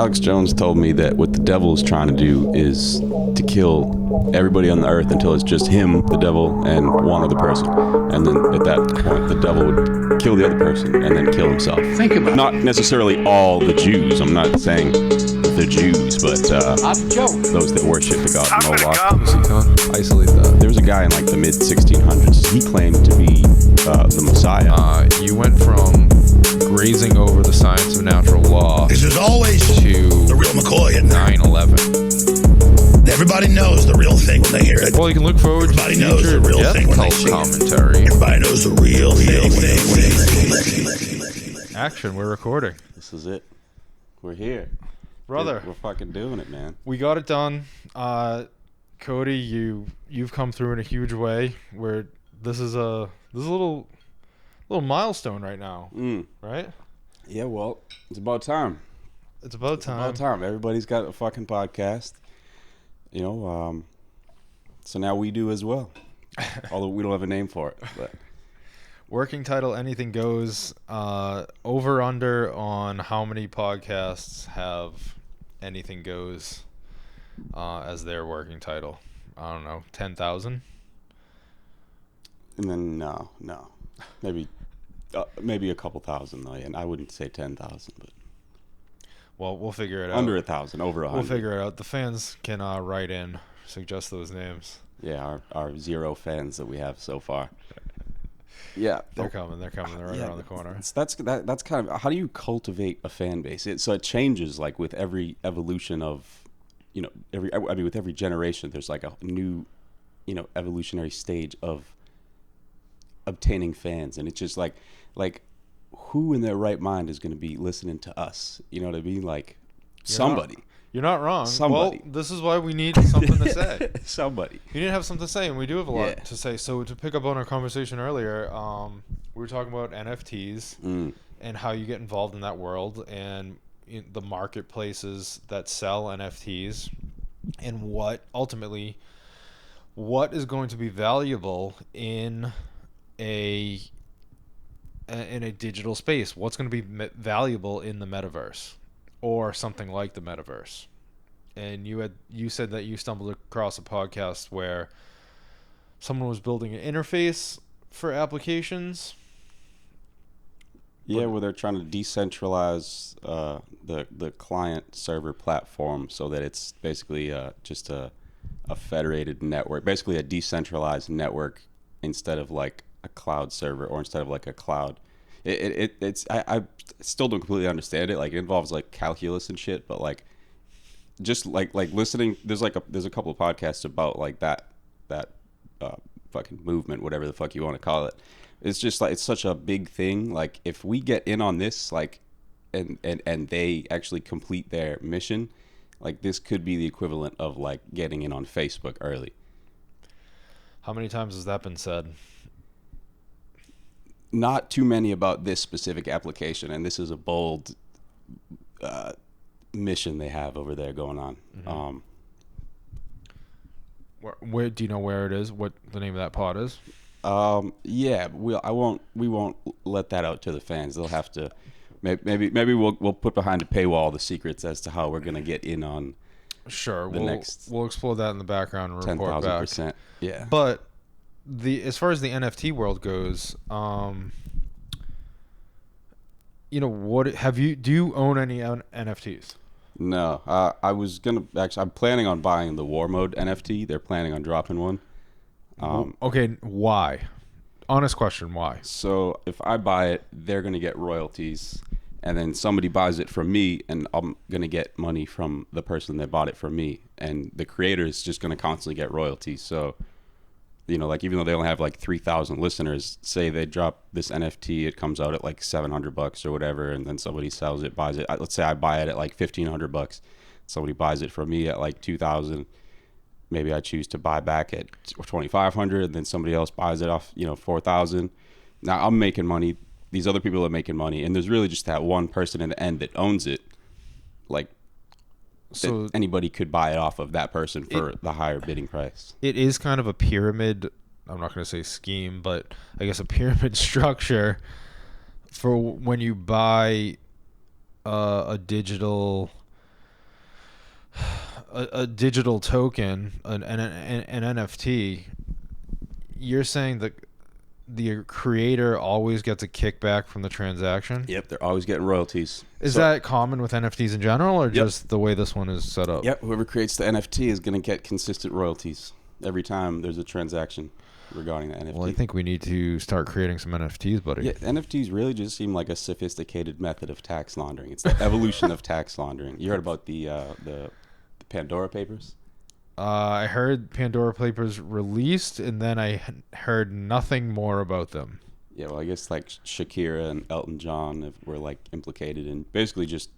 Alex Jones told me that what the devil is trying to do is to kill everybody on the earth until it's just him, the devil, and one other person. And then at that point, the devil would kill the other person and then kill himself. Think about it. Not necessarily all the Jews. I'm not saying the Jews, but those that worship the god Moloch. Isolate that. There was a guy in like the mid 1600s. He claimed to be the Messiah. You went from grazing over the science of natural law This is always to the real McCoy in there. 9/11. Everybody knows the real thing when they hear it. Well, you can look forward Everybody to knows future the real death thing when they cult see it. commentary. Everybody knows the real thing. Action, we're recording. This is it. We're here. Brother. We're fucking doing it, man. We got it done. Cody, you've come through in a huge way where this is a little milestone right now, right? Yeah, well, it's about time. It's about time. About time. Everybody's got a fucking podcast. You know, so now we do as well. Although we don't have a name for it. But Working title, Anything Goes. Over under on how many podcasts have Anything Goes as their working title. I don't know, 10,000? and then no. Maybe a couple thousand though, and I wouldn't say 10,000, but Well, we'll figure it out. under 1,000, over 100. We'll figure it out. The fans can write in, suggest those names. Yeah, our 0 fans that we have so far. Yeah, They're coming. They're right around the corner. That's kind of how do you cultivate a fan base? So it changes like with every evolution of, you know, with every generation. There's like a new, you know, evolutionary stage of obtaining fans, and it's just like who in their right mind is going to be listening to us? You know what I mean? Like somebody. You're not wrong. Somebody. Well, this is why we need something to say. Somebody. You need to have something to say, and we do have a lot Yeah. to say. So to pick up on our conversation earlier, we were talking about NFTs and how you get involved in that world and the marketplaces that sell NFTs and what is going to be valuable in a digital space. What's going to be valuable in the metaverse or something like the metaverse. And you said that you stumbled across a podcast where someone was building an interface for applications. Yeah, where they're trying to decentralize the client server platform so that it's basically just a federated network, basically a decentralized network instead of like a cloud server or instead of like a cloud. I still don't completely understand it. Like it involves like calculus and shit, but like just like listening. There's a couple of podcasts about like that fucking movement, whatever the fuck you want to call it. It's just like it's such a big thing. Like if we get in on this, like and they actually complete their mission, like this could be the equivalent of like getting in on Facebook early. How many times has that been said? Not too many about this specific application, and this is a bold mission they have over there going on. Mm-hmm. Where do you know where it is? What the name of that pod is? Yeah, we won't let that out to the fans. They'll have to. Maybe we'll put behind a paywall the secrets as to how we're gonna get in on. Sure, next we'll explore that in the background and report back. 10,000%. Yeah, But as far as the NFT world goes, you know, do you own any NFTs? no. I was gonna actually. I'm planning on buying the War Mode NFT. They're planning on dropping one. Okay, why? Honest question, why? So if I buy it, they're gonna get royalties, and then somebody buys it from me, and I'm gonna get money from the person that bought it from me, and the creator is just gonna constantly get royalties. So, you know, like even though they only have like 3,000 listeners, say they drop this NFT, it comes out at like $700 or whatever, and then somebody sells it, buys it. Let's say I buy it at like $1,500, somebody buys it from me at like 2,000. Maybe I choose to buy back at 2,500, and then somebody else buys it off, 4,000. Now I'm making money. These other people are making money, and there's really just that one person in the end that owns it. Like, so anybody could buy it off of that person for the higher bidding price. It is kind of a pyramid. I'm not going to say scheme, but I guess a pyramid structure for when you buy a digital a digital token, an NFT, you're saying that the creator always gets a kickback from the transaction? Yep, they're always getting royalties. Is that common with NFTs in general, or just the way this one is set up? Yep, whoever creates the NFT is going to get consistent royalties every time there's a transaction regarding the NFT. Well, I think we need to start creating some NFTs, buddy. Yeah, NFTs really just seem like a sophisticated method of tax laundering. It's the evolution of tax laundering. You heard about the Pandora Papers? I heard Pandora Papers released, and then I heard nothing more about them. Yeah, well, I guess like Shakira and Elton John were like implicated in basically just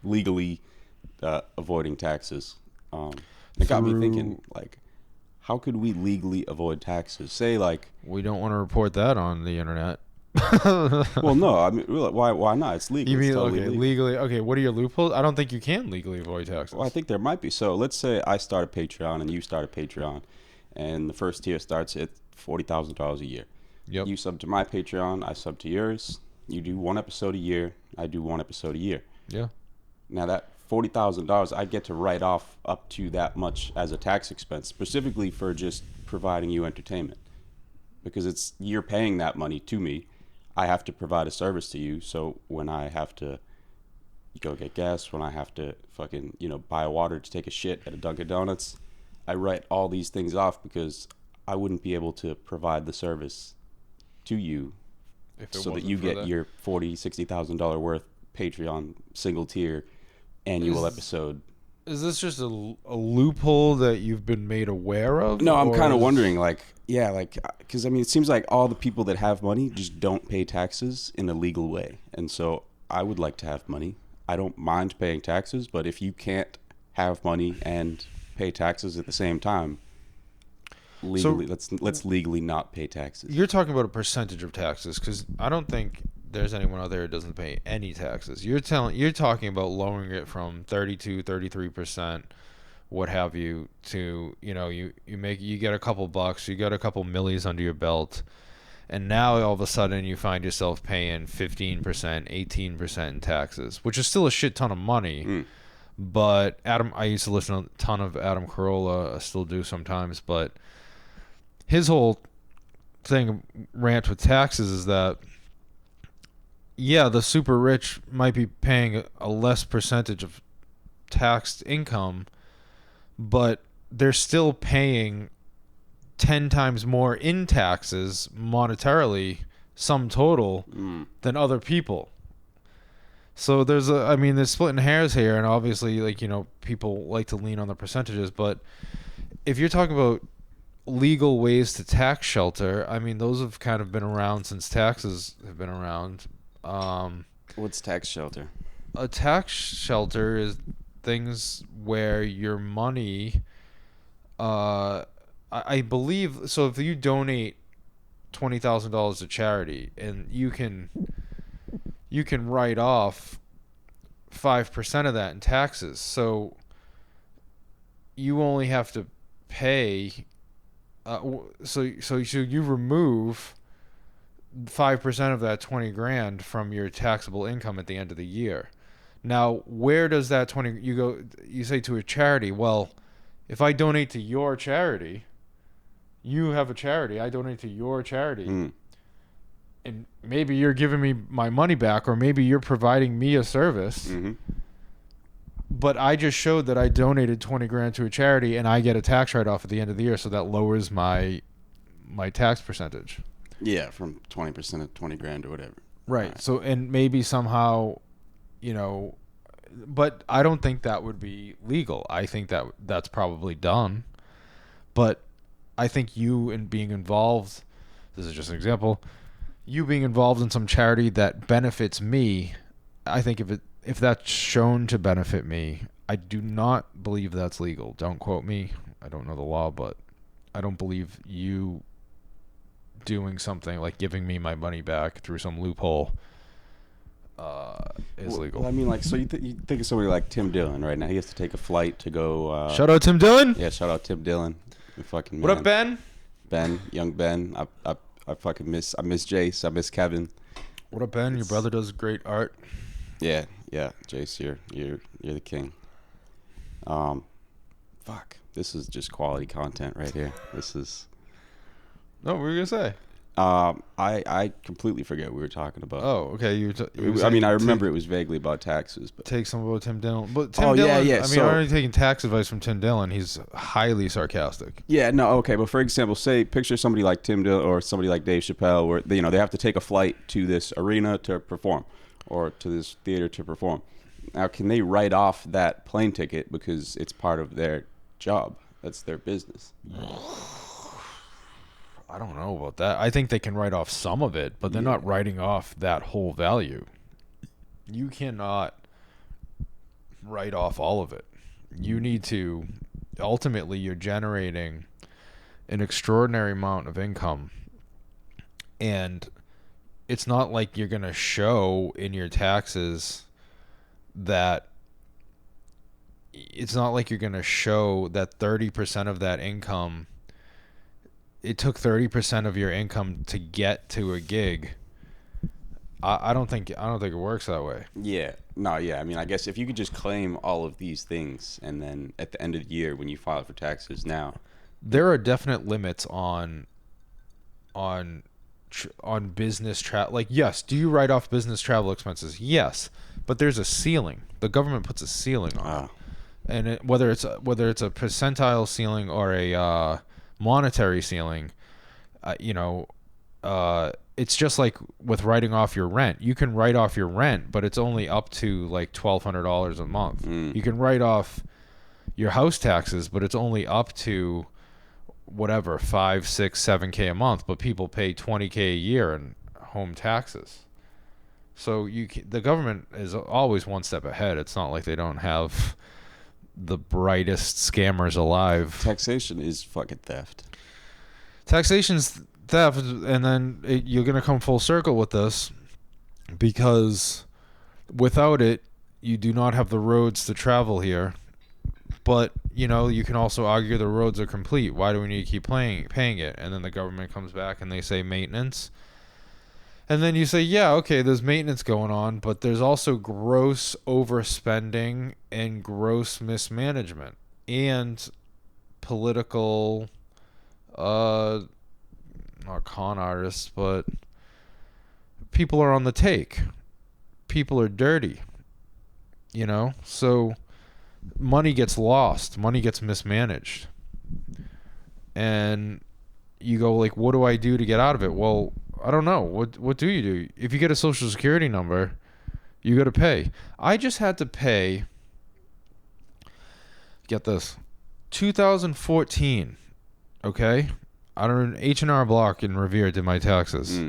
legally avoiding taxes. It got me thinking, like, how could we legally avoid taxes? Say, like, we don't want to report that on the internet. well, no, I mean, why not? It's legal. You mean, it's totally okay, legal. legally? Okay, what are your loopholes? I don't think you can legally avoid taxes. Well, I think there might be. So let's say I start a Patreon and you start a Patreon, and the first tier starts at $40,000 a year. Yep. You sub to my Patreon, I sub to yours. You do one episode a year, I do one episode a year. Yeah. Now that $40,000, I get to write off up to that much as a tax expense, specifically for just providing you entertainment, because you're paying that money to me. I have to provide a service to you. So when I have to go get gas, when I have to fucking, buy a water to take a shit at a Dunkin' Donuts, I write all these things off because I wouldn't be able to provide the service to you so that you get your $40,000-$60,000 worth Patreon single tier annual episode. Is this just a loophole that you've been made aware of? No, I'm kind of wondering, because I mean, it seems like all the people that have money just don't pay taxes in a legal way. And so I would like to have money. I don't mind paying taxes, but if you can't have money and pay taxes at the same time, legally, let's legally not pay taxes. You're talking about a percentage of taxes, because I don't think there's anyone out there who doesn't pay any taxes. You're talking about lowering it from 32, 33%, what have you, to, you get a couple bucks, you got a couple millies under your belt, and now all of a sudden you find yourself paying 15%, 18% in taxes, which is still a shit ton of money. But I used to listen to a ton of Adam Carolla, I still do sometimes, but his whole rant with taxes is that, yeah, the super rich might be paying a less percentage of taxed income, but they're still paying 10 times more in taxes monetarily, sum total, than other people. So there's splitting hairs here, and obviously, people like to lean on the percentages, but if you're talking about legal ways to tax shelter, I mean, those have kind of been around since taxes have been around. What's tax shelter? A tax shelter is things where your money, I believe, so if you donate $20,000 to charity, and you can write off 5% of that in taxes, so you only have to pay. So you remove 5% of that 20 grand from your taxable income at the end of the year. Now, where does that 20 you say to a charity, well, if I donate to your charity, you have a charity, I donate to your charity. And maybe you're giving me my money back, or maybe you're providing me a service. But I just showed that I donated 20 grand to a charity, and I get a tax write-off at the end of the year, so that lowers my tax percentage. Yeah, from 20% of 20 grand or whatever. Right. So, and maybe somehow, but I don't think that would be legal. I think that's probably done. But I think you in being involved, this is just an example, you being involved in some charity that benefits me, I think if that's shown to benefit me, I do not believe that's legal. Don't quote me. I don't know the law, but I don't believe you doing something like giving me my money back through some loophole is legal. Well, I mean, so you think of somebody like Tim Dillon right now. He has to take a flight to go. Shout out Tim Dillon. Yeah, shout out Tim Dillon. Fucking what man. up, Ben? Ben, young Ben. I fucking miss Jace. I miss Kevin. What up, Ben? Your brother does great art. Yeah, Jace, you're the king. Fuck. This is just quality content right here. This is. No, what were you gonna say? I completely forget what we were talking about. Oh, okay. You I mean, I remember it was vaguely about taxes, but take some about Tim Dillon. But Tim Oh, Dillon, yeah. I mean, So- I'm already taking tax advice from Tim Dillon. He's highly sarcastic. yeah, no, okay. But for example, say picture somebody like Tim Dillon or somebody like Dave Chappelle, where they have to take a flight to this arena to perform, or to this theater to perform. Now, can they write off that plane ticket because it's part of their job? That's their business. I don't know about that. I think they can write off some of it, but they're not writing off that whole value. You cannot write off all of it. You need to, ultimately, you're generating an extraordinary amount of income, and it's not like you're going to show in your taxes that it's not like you're going to show that 30% of that income, it took 30% of your income to get to a gig. I don't think it works that way. Yeah. No, yeah. I mean, I guess if you could just claim all of these things, and then at the end of the year when you file for taxes now. There are definite limits on business travel. Like, yes, do you write off business travel expenses? Yes, but there's a ceiling. The government puts a ceiling on it. And whether it's a percentile ceiling or a monetary ceiling, it's just like with writing off your rent. You can write off your rent, but it's only up to like $1,200 a month. You can write off your house taxes, but it's only up to whatever, 5, 6, 7K a month. But people pay $20K a year in home taxes. So the government is always one step ahead. It's not like they don't have the brightest scammers alive. Taxation is fucking theft. Taxation's theft, and then you're going to come full circle with this, because without it, you do not have the roads to travel here. But, you can also argue the roads are complete. Why do we need to keep paying it? And then the government comes back and they say maintenance. And then you say, yeah, okay, there's maintenance going on, but there's also gross overspending and gross mismanagement and political, not con artists, but people are on the take. People are dirty, So money gets lost. Money gets mismanaged. And you go, like, what do I do to get out of it? Well, I don't know. What do you do? If you get a social security number, you got to pay. I just had to pay, get this, 2014, okay? I don't know, H&R Block in Revere did my taxes.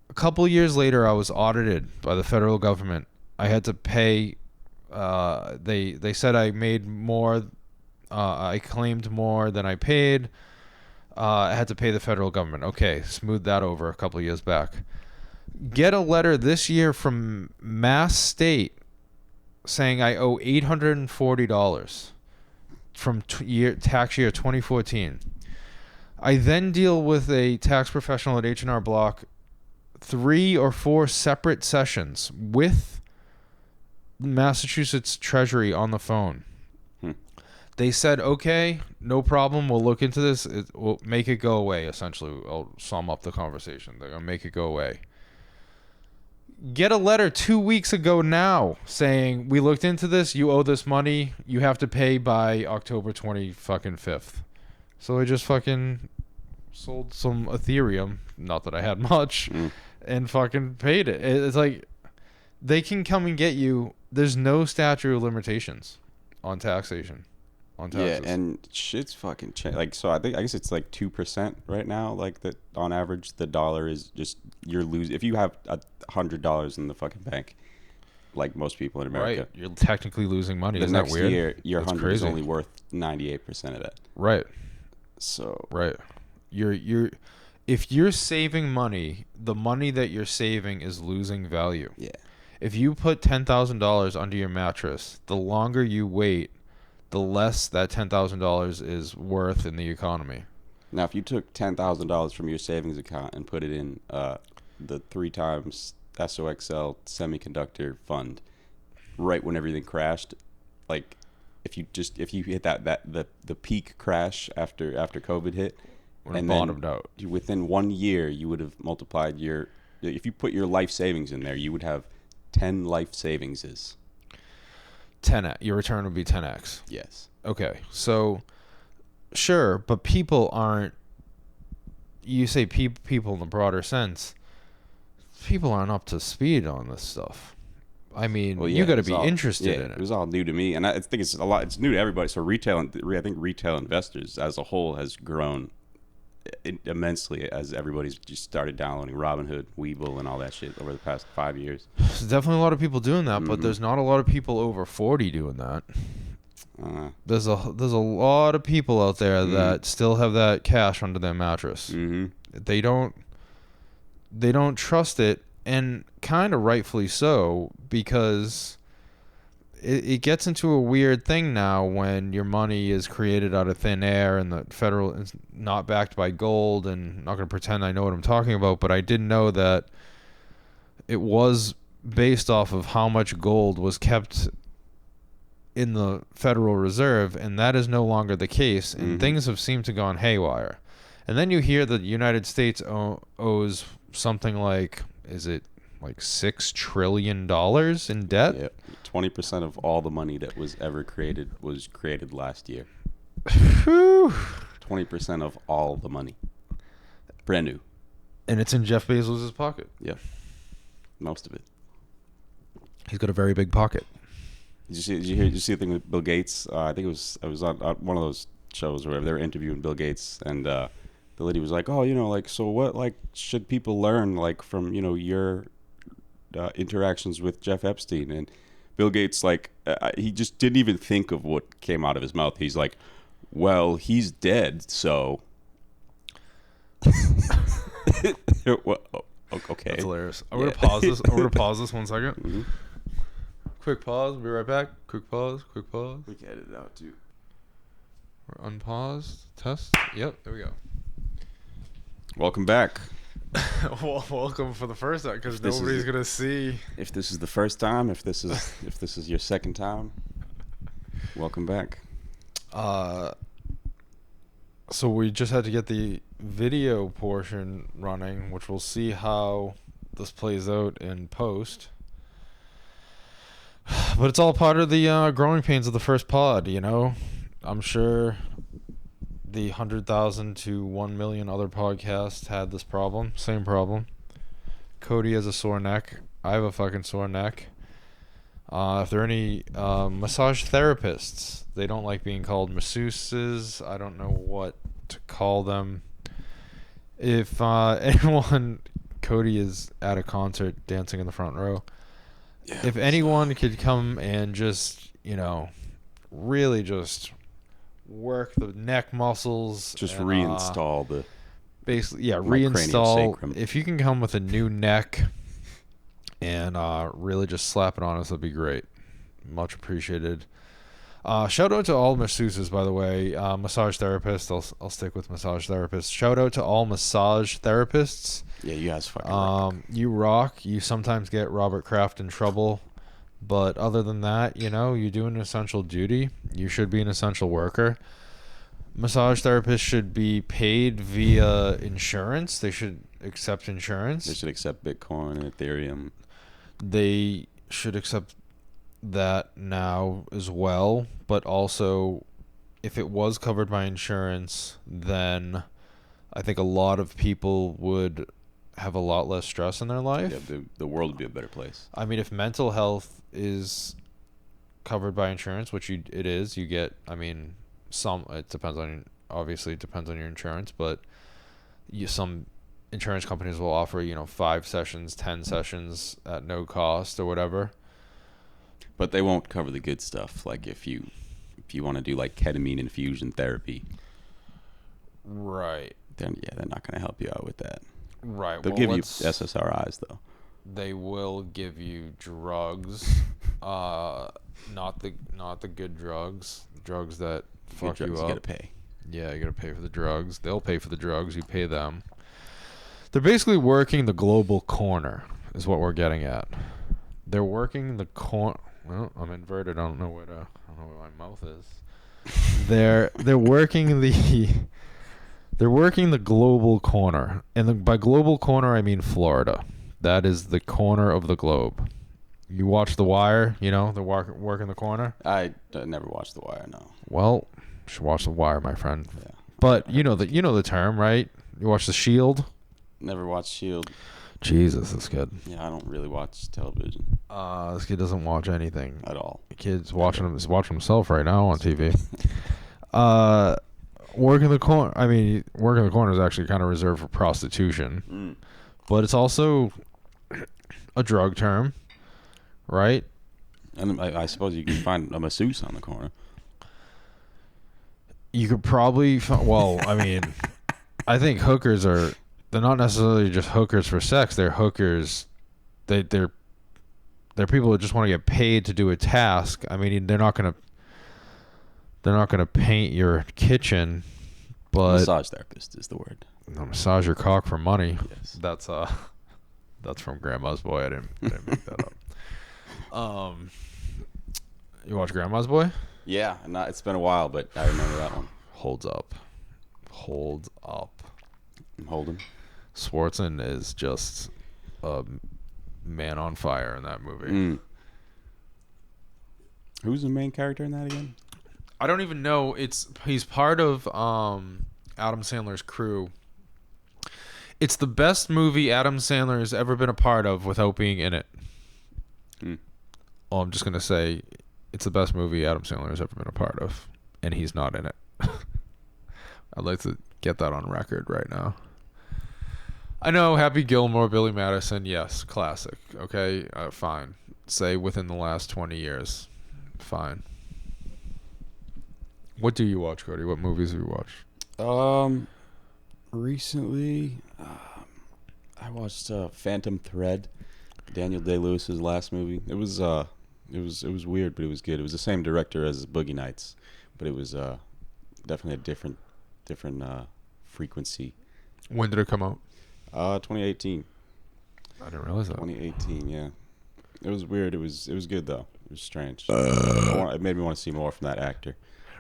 A couple of years later, I was audited by the federal government. I had to pay, they said I made more, I claimed more than I paid. I had to pay the federal government. Okay, smooth that over a couple of years back. Get a letter this year from Mass State saying I owe $840 from tax year 2014. I then deal with a tax professional at H&R Block 3 or 4 separate sessions with Massachusetts Treasury on the phone. They said, okay, no problem. We'll look into this. We'll make it go away, essentially. I'll sum up the conversation. They're going to make it go away. Get a letter 2 weeks ago now saying, we looked into this. You owe this money. You have to pay by October 25th. So I just fucking sold some Ethereum. Not that I had much. And fucking paid it. It's like, they can come and get you. There's no statute of limitations on taxation. Yeah, and shit's fucking like, so I guess it's like 2% right now. Like, that on average, the dollar is just, you're losing. If you have $100 in the fucking bank, like most people in America, right, you're technically losing money. Isn't that weird? The next year, your That's 100 crazy. is only worth 98% of that. Right. So right, you're if you're saving money, the money that you're saving is losing value. Yeah. If you put $10,000 under your mattress, the longer you wait, the less that $10,000 is worth in the economy. Now, if you took $10,000 from your savings account and put it in the 3 times SOXL semiconductor fund, right when everything crashed, like, if you hit the peak crash after COVID hit, and bottomed out. Within 1 year, you would have multiplied if you put your life savings in there, you would have 10 life savingses. 10x. Your return would be 10x. Yes. Okay, so sure, but people aren't. You say people in the broader sense. People aren't up to speed on this stuff. I mean, Well, yeah, you got to it's be all- interested yeah, in it. It was all new to me, and I think it's a lot. It's new to everybody. So I think retail investors as a whole has grown immensely as everybody's just started downloading Robinhood, Webull, and all that shit over the past 5 years. There's definitely a lot of people doing that, but Mhm. there's not a lot of people over 40 doing that. Uh, There's a lot of people out there that still have that cash under their mattress. mm-hmm. They don't trust it, and kind of rightfully so, because it gets into a weird thing now when your money is created out of thin air and the federal is not backed by gold. And I'm not going to pretend I know what I'm talking about, but I did know that it was based off of how much gold was kept in the Federal Reserve, and that is no longer the case, and things have seemed to gone haywire. And then you hear that the United States owes something like, is it like $6 trillion in debt? Yeah, 20% of all the money that was ever created was created last year. Whew. 20% of all the money, brand new. And it's in Jeff Bezos' pocket. Yeah, most of it. He's got a very big pocket. Did you see the thing with Bill Gates? I think it was on one of those shows where they were interviewing Bill Gates, and the lady was like, "Oh, so what should people learn from your interactions with Jeff Epstein?" And Bill Gates he just didn't even think of what came out of his mouth. He's like, "Well, he's dead, so." Well, okay. That's hilarious. I'm gonna pause this. I'm gonna pause this 1 second. Mhm. Quick pause. Be right back. Quick pause. Quick pause. We can edit it out too. We're unpaused. Test. Yep. There we go. Welcome back. Well, welcome for the first time, because This is- nobody's gonna see. If this is the first time, if this is your second time, welcome back. So we just had to get the video portion running, which we'll see how this plays out in post. But it's all part of the growing pains of the first pod, I'm sure the 100,000 to 1 million other podcasts had this problem. Same problem. Cody has a sore neck. I have a fucking sore neck. If there are any massage therapists, they don't like being called masseuses. I don't know what to call them. If anyone, Cody is at a concert dancing in the front row. Yeah. If anyone could come and just, really just work the neck muscles. Just and, reinstall the. basically, yeah, my reinstall. craniosacrum. If you can come with a new neck and really just slap it on us, that'd be great. Much appreciated. Shout out to all masseuses, by the way. Massage therapists. I'll stick with massage therapists. Shout out to all massage therapists. Yeah, you guys fucking rock. You rock. You sometimes get Robert Kraft in trouble, but other than that, you do an essential duty. You should be an essential worker. Massage therapists should be paid via insurance. They should accept insurance. They should accept Bitcoin and Ethereum. They should accept that now as well, but also if it was covered by insurance, then I think a lot of people would have a lot less stress in their life. Yeah, the world would be a better place. I mean, if mental health is covered by insurance, which it is, you get, it depends on, obviously it depends on your insurance, but some insurance companies will offer, 5 sessions, 10 sessions at no cost or whatever. But they won't cover the good stuff. Like if you want to do ketamine infusion therapy, Right. then they're not going to help you out with that. Right. They'll give you SSRIs though. They will give you drugs, not the good drugs, drugs that fuck Good drugs you up. You got to pay. Yeah, you gotta pay for the drugs. They'll pay for the drugs. You pay them. They're basically working the global corner, is what we're getting at. They're working the Well, I'm inverted. I don't know where my mouth is. They're working the global corner, and by global corner I mean Florida. That is the corner of the globe. You watch The Wire, you know, the work in the corner. I never watched The Wire. No. Well, you should watch The Wire, my friend. Yeah. But you know the term, right? You watch The Shield. Never watched Shield. Jesus, this kid. Yeah, I don't really watch television This kid doesn't watch anything at all. The kid's watching himself right now on TV. Working the corner. I mean, working the corner is actually kind of reserved for prostitution, but it's also a drug term, right? And I suppose you can find a masseuse on the corner. You could probably. Well, I mean, I think hookers are. They're not necessarily just hookers for sex. They're hookers. They're people that just want to get paid to do a task. I mean, they're not gonna paint your kitchen, but Massage therapist is the word. Massage your cock for money. Yes. That's from Grandma's Boy. I didn't make that up. You watch Grandma's Boy? Yeah, it's been a while, but I remember that one. Holds up. I'm holding. Schwarzen is just a man on fire in that movie. Who's the main character in that again? I don't even know. He's part of Adam Sandler's crew. It's the best movie Adam Sandler has ever been a part of without being in it. Well, I'm just gonna say it's the best movie Adam Sandler has ever been a part of, and he's not in it. I'd like to get that on record right now. I know Happy Gilmore, Billy Madison, yes, classic. Okay, fine. Say within the last 20 years, fine. What do you watch, Cody? What movies do you watch? Recently, I watched Phantom Thread, Daniel Day-Lewis's last movie. It was weird, but it was good. It was the same director as Boogie Nights, but it was definitely a different frequency. When did it come out? 2018. I didn't realize that. 2018, yeah. It was weird. It was good though. It was strange. It made me want to see more from that actor.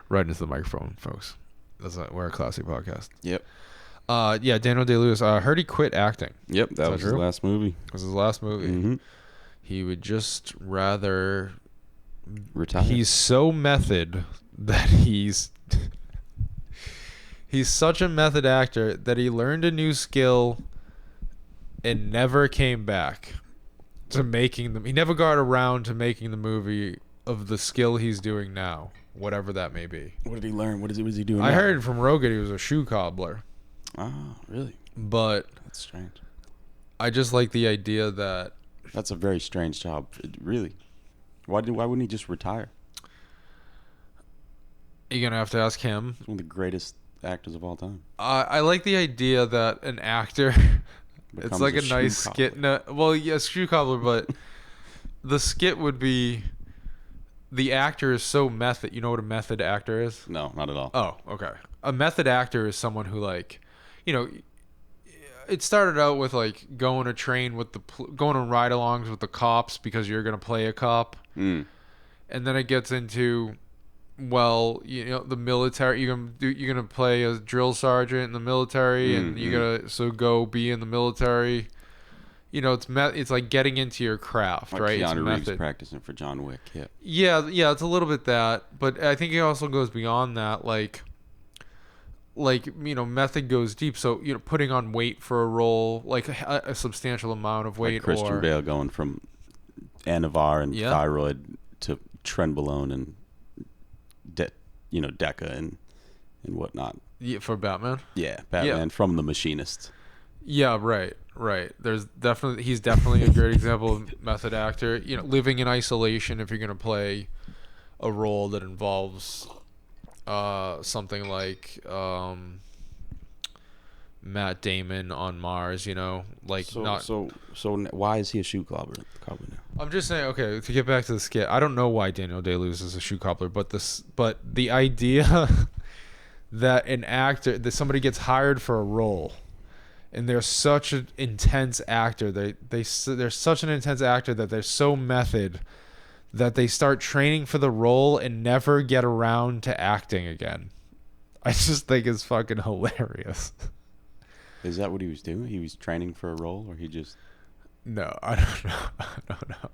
Right into the microphone, folks. We're a classy podcast. Yep. Yeah, Daniel Day-Lewis. I heard he quit acting. Yep, that was his last movie. It was his last movie. Mm-hmm. He would just rather retire. He's so method that he's such a method actor that he learned a new skill and never came back to making them. He never got around to making the movie of the skill he's doing now, whatever that may be. What did he learn? What is he doing I now? heard from Rogan he was a shoe cobbler. Oh, really? But that's strange. I just like the idea that that's a very strange job. Really? Why wouldn't he just retire? You're gonna have to ask him. He's one of the greatest actors of all time. I like the idea that an actor it's like a nice skit. No, well, yes, shoe cobbler, but the skit would be the actor is so method. You know what a method actor is? No, not at all. Oh, okay. A method actor is someone who, like, you know, it started out with like going to train with going on ride-alongs with the cops because you're gonna play a cop, and then it gets into, well, you know, the military. You're gonna play a drill sergeant in the military, and you gotta go be in the military. You know, it's like getting into your craft, like right? Keanu Reeves practicing for John Wick. Yeah, it's a little bit that, but I think it also goes beyond that. Like you know, method goes deep. So, you know, putting on weight for a role, like a substantial amount of weight, like Christian Bale going from Anavar and thyroid to trenbolone and Deca and whatnot. Yeah, for Batman. Yeah, Batman from The Machinist. Yeah, right. He's definitely a great example of method actor. You know, living in isolation if you're gonna play a role that involves something like Matt Damon on Mars. You know, like so why is he a shoe cobbler now? I'm just saying. Okay, to get back to the skit, I don't know why Daniel Day-Lewis is a shoe cobbler, but the idea that somebody gets hired for a role. And they're such an intense actor. They're such an intense actor that they're so method that they start training for the role and never get around to acting again. I just think it's fucking hilarious. Is that what he was doing? He was training for a role, or he just? No, I don't know. I don't know.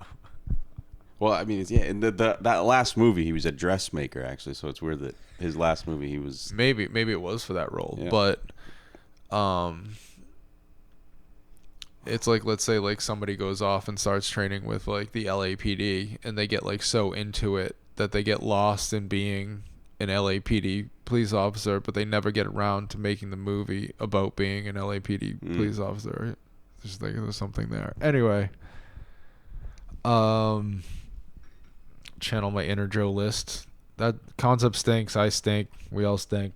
Well, I mean, in that last movie, he was a dressmaker, actually. So it's weird that his last movie, he was. Maybe it was for that role, Yeah. but it's like, let's say like somebody goes off and starts training with like the LAPD, and they get like so into it that they get lost in being an LAPD police officer, but they never get around to making the movie about being an LAPD police officer. Just think there's something there. Anyway, channel my inner Joe list. That concept stinks. I stink. We all stink.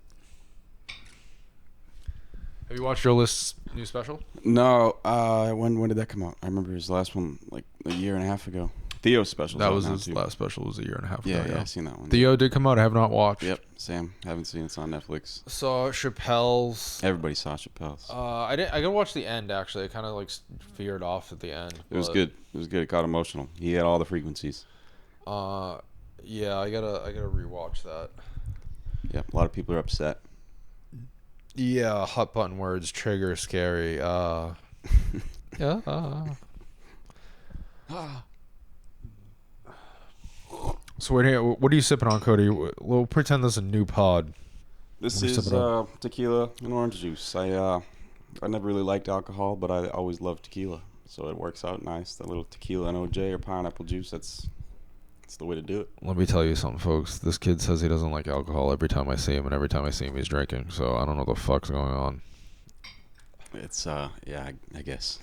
Have you watched Joe List's new special? No. When did that come out? I remember his last one like a year and a half ago. Theo's special. That was his last special. Was a year and a half ago. Yeah, I've seen that one. Theo did come out. I have not watched. Yep, Sam. Haven't seen it. It's on Netflix. Saw Chappelle's. Everybody saw Chappelle's. I didn't. I gotta watch the end actually. I kind of like veered off at the end. It was good. It was good. It got emotional. He had all the frequencies. Yeah, I gotta rewatch that. Yep, a lot of people are upset. Yeah, hot button words, trigger, scary. Yeah. So what are you sipping on, Cody? We'll pretend this is a new pod. This is tequila and orange juice. I never really liked alcohol, but I always loved tequila, so it works out nice. That little tequila and OJ or pineapple juice. That's the way to do it. Let me tell you something, folks. This kid says he doesn't like alcohol every time I see him, and every time I see him, he's drinking. So I don't know what the fuck's going on. It's yeah, I guess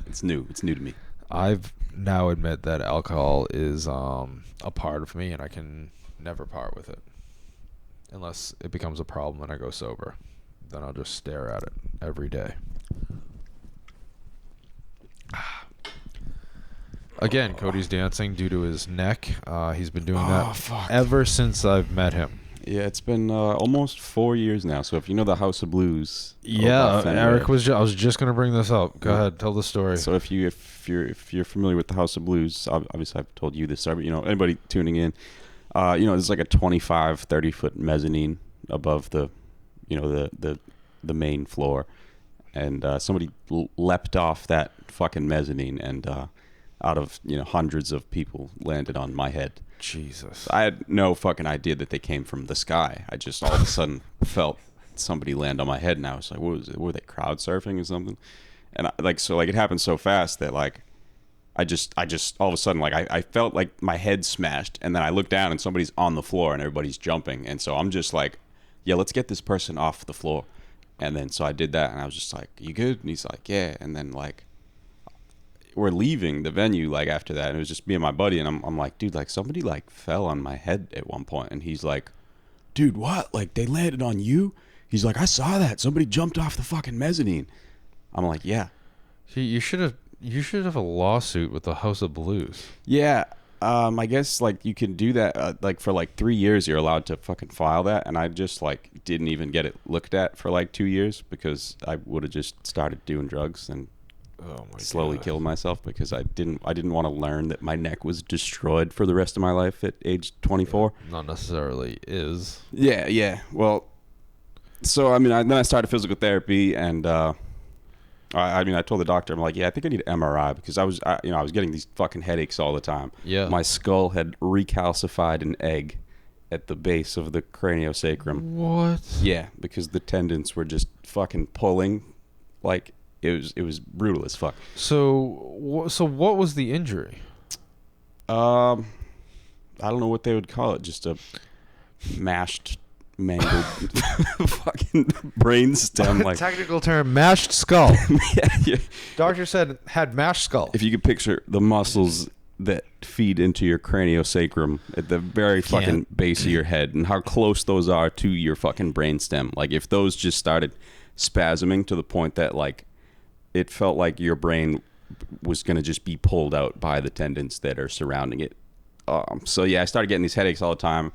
it's new. It's new to me. I've now admit that alcohol is a part of me, and I can never part with it unless it becomes a problem and I go sober. Then I'll just stare at it every day. Again, Cody's dancing due to his neck. He's been doing that ever since I've met him. Yeah, it's been almost 4 years now. So if you know the House of Blues, yeah, Eric was. I was just gonna bring this up. Go ahead, tell the story. So if you're familiar with the House of Blues, obviously I've told you this, but anybody tuning in, there's like a 25-30 foot mezzanine above the main floor, and somebody leapt off that fucking mezzanine, and out of hundreds of people landed on my head. Jesus. I had no fucking idea that they came from the sky. I just all of a sudden felt somebody land on my head, and I was like, what was it? Were they crowd surfing or something? And it happened so fast that I just all of a sudden I felt like my head smashed, and then I looked down and somebody's on the floor and everybody's jumping, and so I'm just like, yeah, let's get this person off the floor. And then so I did that, and I was just like, you good? And he's like, yeah. And then we're leaving the venue after that, and it was just me and my buddy, and I'm like, dude, somebody fell on my head at one point, and he's like, dude, what? They landed on you? He's like, I saw that. Somebody jumped off the fucking mezzanine. I'm like, yeah. You should have a lawsuit with the House of Blues. Yeah. I guess you can do that for 3 years you're allowed to fucking file that, and I just didn't even get it looked at for 2 years because I would have just started doing drugs and slowly killed myself because I didn't want to learn that my neck was destroyed for the rest of my life at age 24. Not necessarily is. Yeah. Well, so then I started physical therapy, and I told the doctor, I'm like, yeah, I think I need an MRI because I was getting these fucking headaches all the time. Yeah. My skull had recalcified an egg at the base of the craniosacrum. What? Yeah, because the tendons were just fucking pulling. It was brutal as fuck. So what was the injury? I don't know what they would call it. Just a mangled fucking brain stem. Technical term, mashed skull. Yeah. Doctor said had mashed skull. If you could picture the muscles that feed into your craniosacrum at the very fucking base of your head, and how close those are to your fucking brain stem. If those just started spasming to the point that it felt like your brain was going to just be pulled out by the tendons that are surrounding it. So yeah, I started getting these headaches all the time.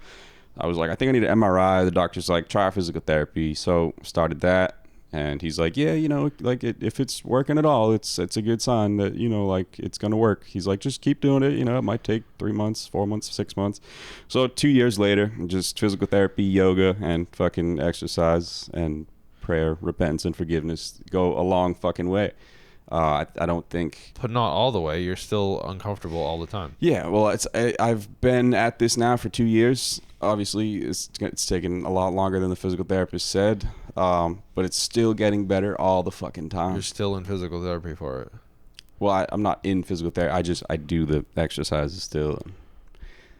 I was like, I think I need an MRI. The doctor's like, try physical therapy. So started that. And he's like, yeah, like if it's working at all, it's a good sign that, like it's going to work. He's like, just keep doing it. It might take 3 months, 4 months, 6 months. So 2 years later, just physical therapy, yoga, and fucking exercise and prayer, repentance, and forgiveness go a long fucking way. I don't think, but not all the way. You're still uncomfortable all the time. Yeah, well, I've been at this now for 2 years. Obviously, it's taken a lot longer than the physical therapist said, but it's still getting better all the fucking time. You're still in physical therapy for it. Well, I'm not in physical therapy. I do the exercises still.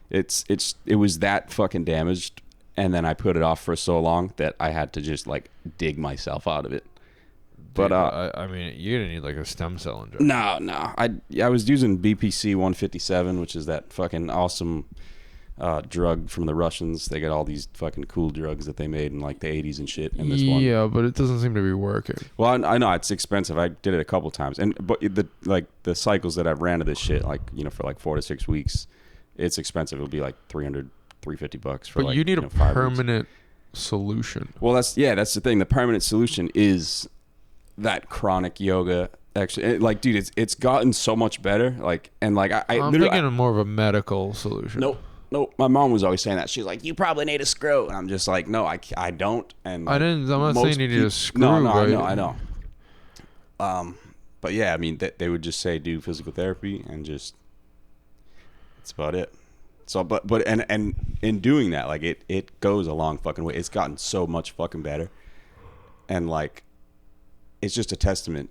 It was that fucking damaged, and then I put it off for so long that I had to just like dig myself out of it. Dude, but I mean, you're gonna need like a stem cell injection. No. I was using BPC 157, which is that fucking awesome drug from the Russians. They got all these fucking cool drugs that they made in like the 80s and shit. And this one, yeah, but it doesn't seem to be working. Well, I know it's expensive. I did it a couple times, but the cycles that I've ran of this shit, like for like 4 to 6 weeks, it's expensive. It'll be like $300, $350 for. But you need a permanent solution. Well, that's the thing. The permanent solution is that chronic yoga. Actually, like, dude, it's gotten so much better. Like, and like I'm thinking of more of a medical solution. Nope. My mom was always saying that. She's like, you probably need a screw. And I'm just like, no, I don't. And like, I'm not saying you need a screw. No, right? I know. But yeah, I mean, they would just say do physical therapy and just, that's about it. So, but and in doing that, like it goes a long fucking way. It's gotten so much fucking better. And like, it's just a testament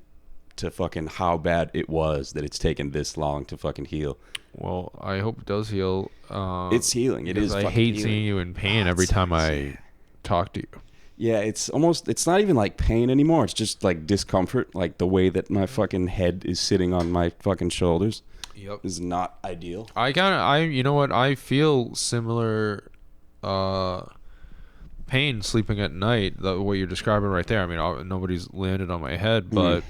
to fucking how bad it was that it's taken this long to fucking heal. Well, I hope it does heal. It's healing. It is. I hate healing. seeing you in pain every time I talk to you. Yeah, it's not even like pain anymore. It's just like discomfort, like the way that my fucking head is sitting on my fucking shoulders. Yep. Is not ideal. You know what? I feel similar pain sleeping at night, what you're describing right there. I mean, nobody's landed on my head, but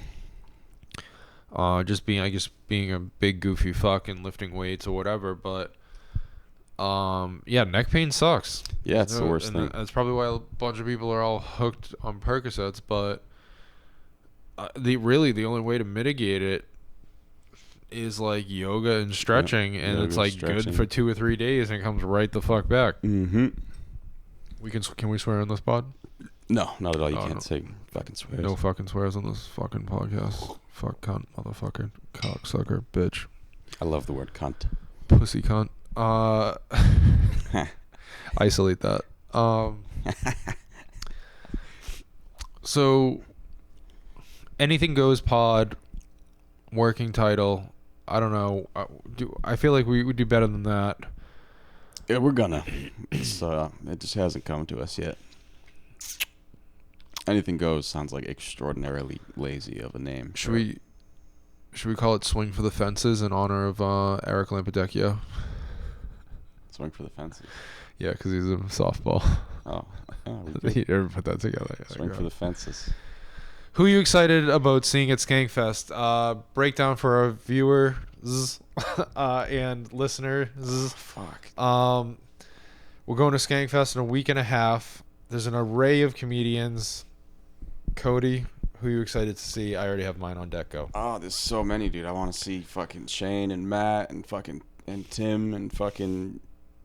just being a big goofy fuck and lifting weights or whatever, but yeah, neck pain sucks. Yeah, it's the worst thing. That's probably why a bunch of people are all hooked on Percocets, but the only way to mitigate it is like yoga and stretching, and it's like good for 2 or 3 days and it comes right the fuck back. Mm-hmm. Can we swear on this pod? No, not at all. You can't say fucking swears. No fucking swears on this fucking podcast. Fuck, cunt, motherfucker, cocksucker, bitch. I love the word cunt. Pussy cunt. Isolate that. So, Anything Goes pod, working title. I don't know. I feel like we would do better than that. Yeah, we're gonna. It's it just hasn't come to us yet. Anything Goes sounds like extraordinarily lazy of a name. Should we call it Swing for the Fences in honor of Eric Lampadecchio? Swing for the Fences. Yeah, because he's in softball. Oh, You ever put that together? Yeah, Swing for the Fences. Who are you excited about seeing at Skankfest? Breakdown for our viewers and listeners. Fuck. We're going to Skankfest in a week and a half. There's an array of comedians. Cody, who are you excited to see? I already have mine on deck. Go. Oh, there's so many, dude. I want to see fucking Shane and Matt and fucking and Tim and fucking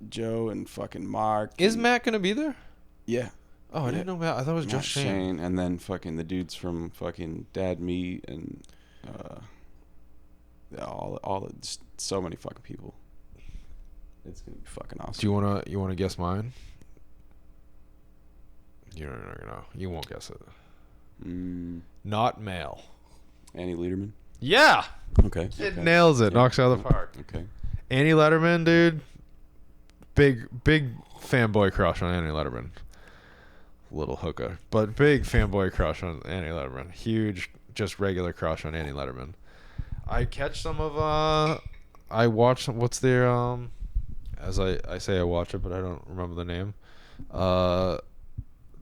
Joe and fucking Mark. Is Matt gonna be there? Yeah. Oh, I didn't know Matt. I thought it was Matt, just Shane. and then fucking the dudes from fucking Dad Meat and just so many fucking people. It's gonna be fucking awesome. Do you wanna guess mine? You don't know. You won't guess it. Not male. Annie Lederman. Yeah. Okay. It nails it. Knocks it out of the park. Okay. Annie Letterman, dude. Big fanboy crush on Annie Letterman. Little hooker, but big fanboy crush on Annie Letterman. Huge, just regular crush on Annie Letterman. I catch some of I watch what's their as I say I watch it, but I don't remember the name.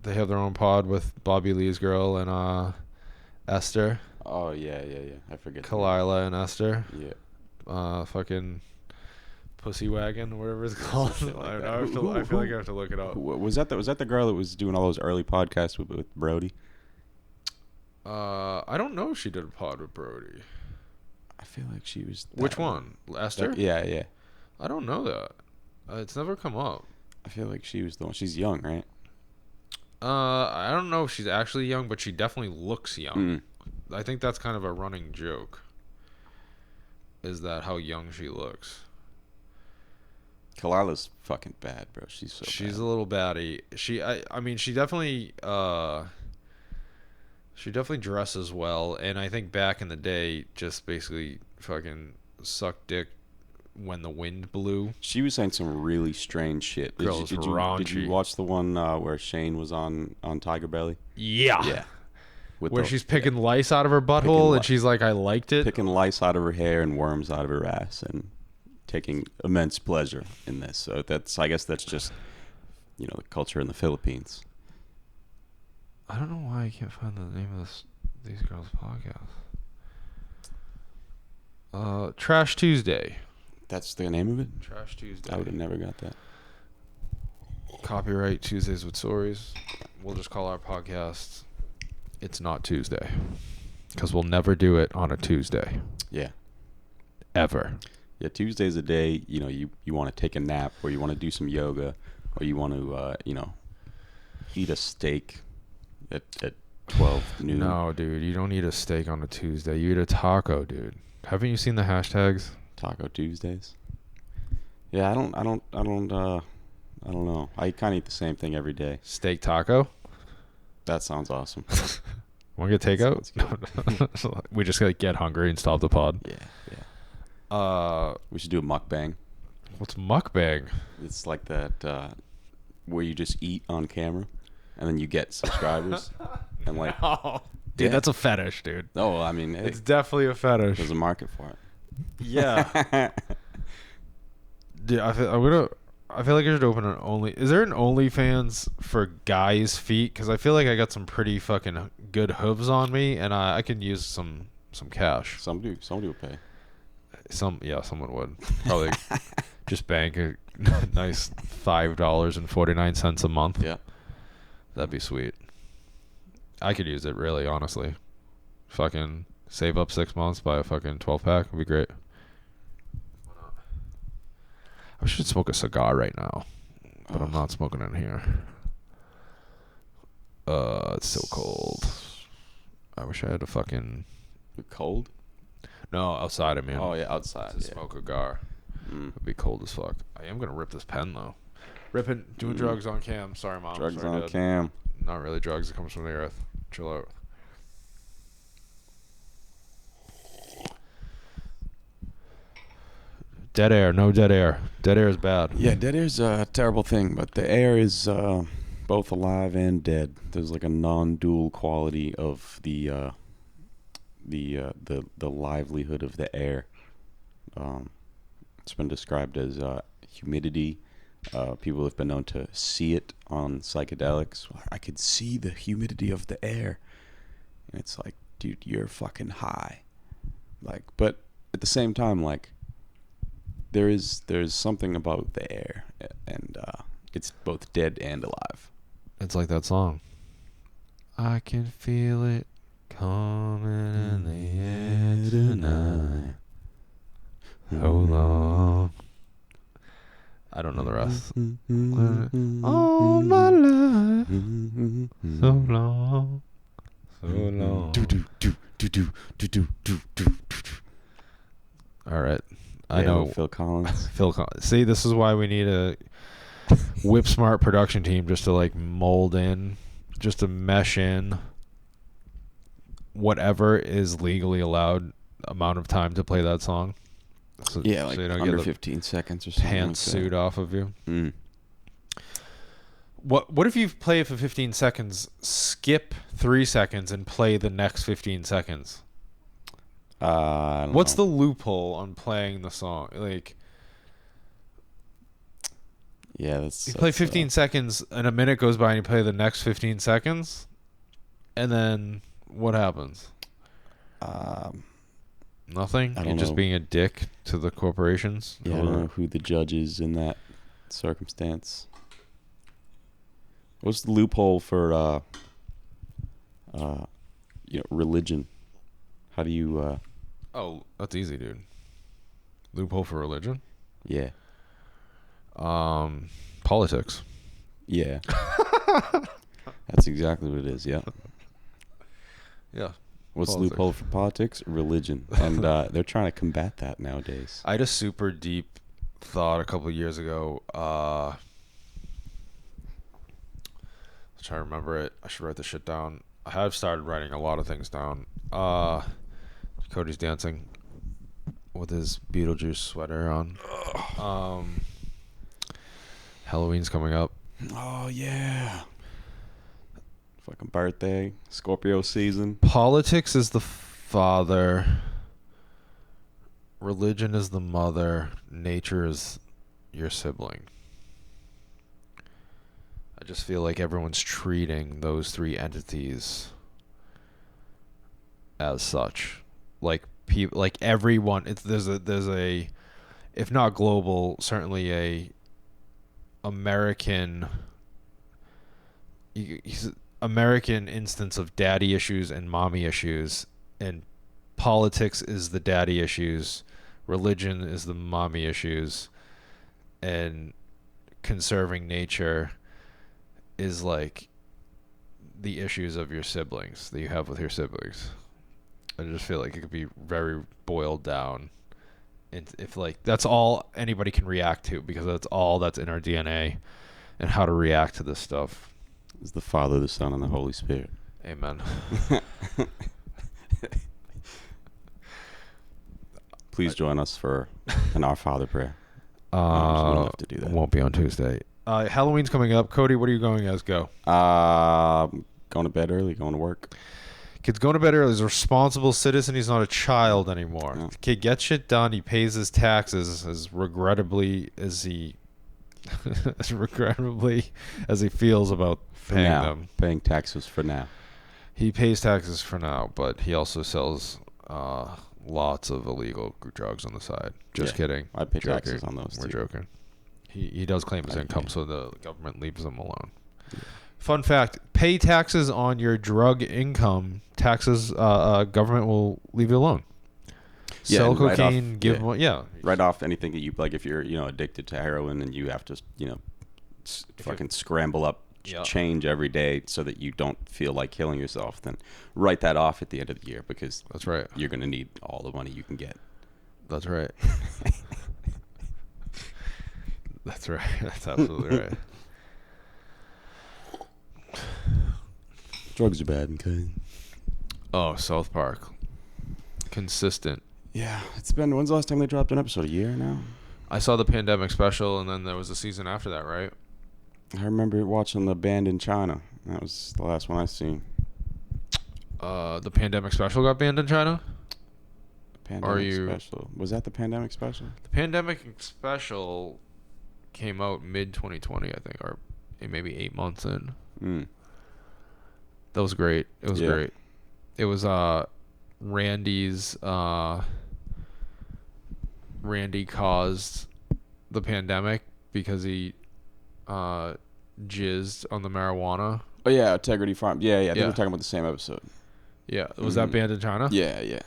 They have their own pod with Bobby Lee's girl and Esther. Oh yeah. I forget. Kalila and Esther. Yeah. Fucking Pussy Wagon, whatever it's called. Like I feel like I have to look it up. Was that the girl that was doing all those early podcasts with Brody? I don't know if she did a pod with Brody. I feel like she was. Which one? Esther? Yeah. I don't know that. It's never come up. I feel like she was the one. She's young, right? I don't know if she's actually young, but she definitely looks young. Mm. I think that's kind of a running joke. Is that how young she looks? Kalila's fucking bad, bro. She's She's bad. a little baddie. I mean, she definitely dresses well, and I think back in the day, just basically fucking sucked dick when the wind blew. She was saying some really strange shit. Did Girl's did raunchy. you watch the one where Shane was on Tiger Belly? Yeah. Yeah. Where she's picking lice out of her butthole, and she's like, I liked it. Picking lice out of her hair and worms out of her ass and taking immense pleasure in this. So I guess that's just, the culture in the Philippines. I don't know why I can't find the name of these girls' podcast. Trash Tuesday. That's the name of it? Trash Tuesday. I would have never got that. Copyright Tuesdays with Stories. We'll just call our podcast It's Not Tuesday. Because we'll never do it on a Tuesday. Yeah. Ever. Yeah, Tuesday's a day, you want to take a nap, or you want to do some yoga, or you want to, eat a steak at 12 noon. No, dude, you don't eat a steak on a Tuesday. You eat a taco, dude. Haven't you seen the hashtags? Taco Tuesdays. Yeah, I don't know. I kind of eat the same thing every day. Steak taco? That sounds awesome. Want to get takeout? We just gotta get hungry and stop the pod. Yeah. We should do a mukbang. What's mukbang? It's like that where you just eat on camera, and then you get subscribers. And like, Dude, yeah. that's a fetish, dude. Oh, I mean, hey, It's definitely a fetish. there's a market for it. Yeah. Dude, I feel like I should open an only. Is there an OnlyFans for guys' feet? Because I feel like I got some pretty fucking good hooves on me, and I can use some cash. Somebody will pay. Someone would probably just bank a nice $5.49 a month. Yeah. That'd be sweet. I could use it, really, honestly. Fucking save up 6 months, buy a fucking 12-pack. Would be great. I should smoke a cigar right now, but I'm not smoking in here. It's so cold. I wish I had a fucking... Cold? No, outside, I mean. Oh, yeah, outside. To smoke a cigar. It'd be cold as fuck. I am going to rip this pen, though. Doing drugs on cam. Sorry, Mom. Drugs Sorry, on Dad. cam. Not really drugs. It comes from the earth. Chill out. Dead air. No dead air. Dead air is bad. Yeah, dead air's a terrible thing, but the air is both alive and dead. There's like a non-dual quality of the livelihood of the air. It's been described as humidity. People have been known to see it on psychedelics. I could see the humidity of the air, and it's like, dude, you're fucking high. Like, but at the same time, like, there's something about the air, and it's both dead and alive. It's like that song. I can feel it coming in the air tonight. So long. I don't know the rest. All my life. So long. So long. All right. I know. Phil Collins. See, this is why we need a whip smart production team, just to like mold in, just to mesh in whatever is legally allowed amount of time to play that song. So, Yeah, like so you don't under get the 15 seconds or something. pantsuit off of you. Mm. What if you play it for 15 seconds, skip 3 seconds, and play the next 15 seconds? What's the loophole on playing the song? Like, yeah, that's you play 15 seconds, and a minute goes by, and you play the next 15 seconds, and then what happens? Nothing. I You're don't just know. being a dick to the corporations. Yeah, I don't know who the judge is in that circumstance. What's the loophole for religion. How do you? Oh, that's easy, dude. Loophole for religion. Yeah. Politics. Yeah. That's exactly what it is. Yeah. Yeah. What's Politics. loophole for politics? Religion, and they're trying to combat that nowadays. I had a super deep thought a couple of years ago. I'm trying to remember it. I should write this shit down. I have started writing a lot of things down. Cody's dancing with his Beetlejuice sweater on. Halloween's coming up. Oh yeah. Fucking birthday, Scorpio season. Politics is the father. Religion is the mother. Nature is your sibling. I just feel like everyone's treating those three entities as such. Like people, like everyone. There's a, if not global, certainly a American instance of daddy issues and mommy issues, and politics is the daddy issues, religion is the mommy issues, and conserving nature is like the issues of your siblings that you have with your siblings. I just feel like it could be very boiled down, and if like that's all anybody can react to, because that's all that's in our DNA, and how to react to this stuff. Is the Father, the Son, and the Holy Spirit. Amen. Please join us for an Our Father prayer. We don't have to do that. Won't be on Tuesday. Halloween's coming up. Cody, what are you going as? Go. Going to bed early, going to work. Kid's going to bed early. He's a responsible citizen. He's not a child anymore. Yeah. The kid gets shit done. He pays his taxes as regrettably as he feels about paying them. Paying taxes for now. He pays taxes for now, but he also sells lots of illegal drugs on the side. Just kidding. I pay Joking. taxes on those We're too. joking. He does claim his income, yeah. so the government leaves him alone. Yeah. Fun fact: pay taxes on your drug income. Taxes, government will leave you alone. Yeah, Sell and write cocaine, off- give yeah. more. Yeah, Right off anything that you like, if you're addicted to heroin and you have to fucking scramble up Yeah. change every day so that you don't feel like killing yourself, then write that off at the end of the year, because that's right. you're gonna need all the money you can get. That's right. That's right. That's absolutely right. Drugs are bad, okay? Oh, South Park. Consistent. Yeah, when's the last time they dropped an episode? A year now? I saw the pandemic special, and then there was a season after that, right? I remember watching the Band in China. That was the last one I seen. The pandemic special got banned in China? Pandemic special. Was that the pandemic special? The pandemic special came out mid-2020, I think, or maybe 8 months in. That was great. It was great. It was Randy's Randy caused the pandemic because he jizzed on the marijuana. Oh yeah, Integrity Farm. Yeah. I think Yeah. we're talking about the same episode. Yeah. Was that banned in China? Yeah.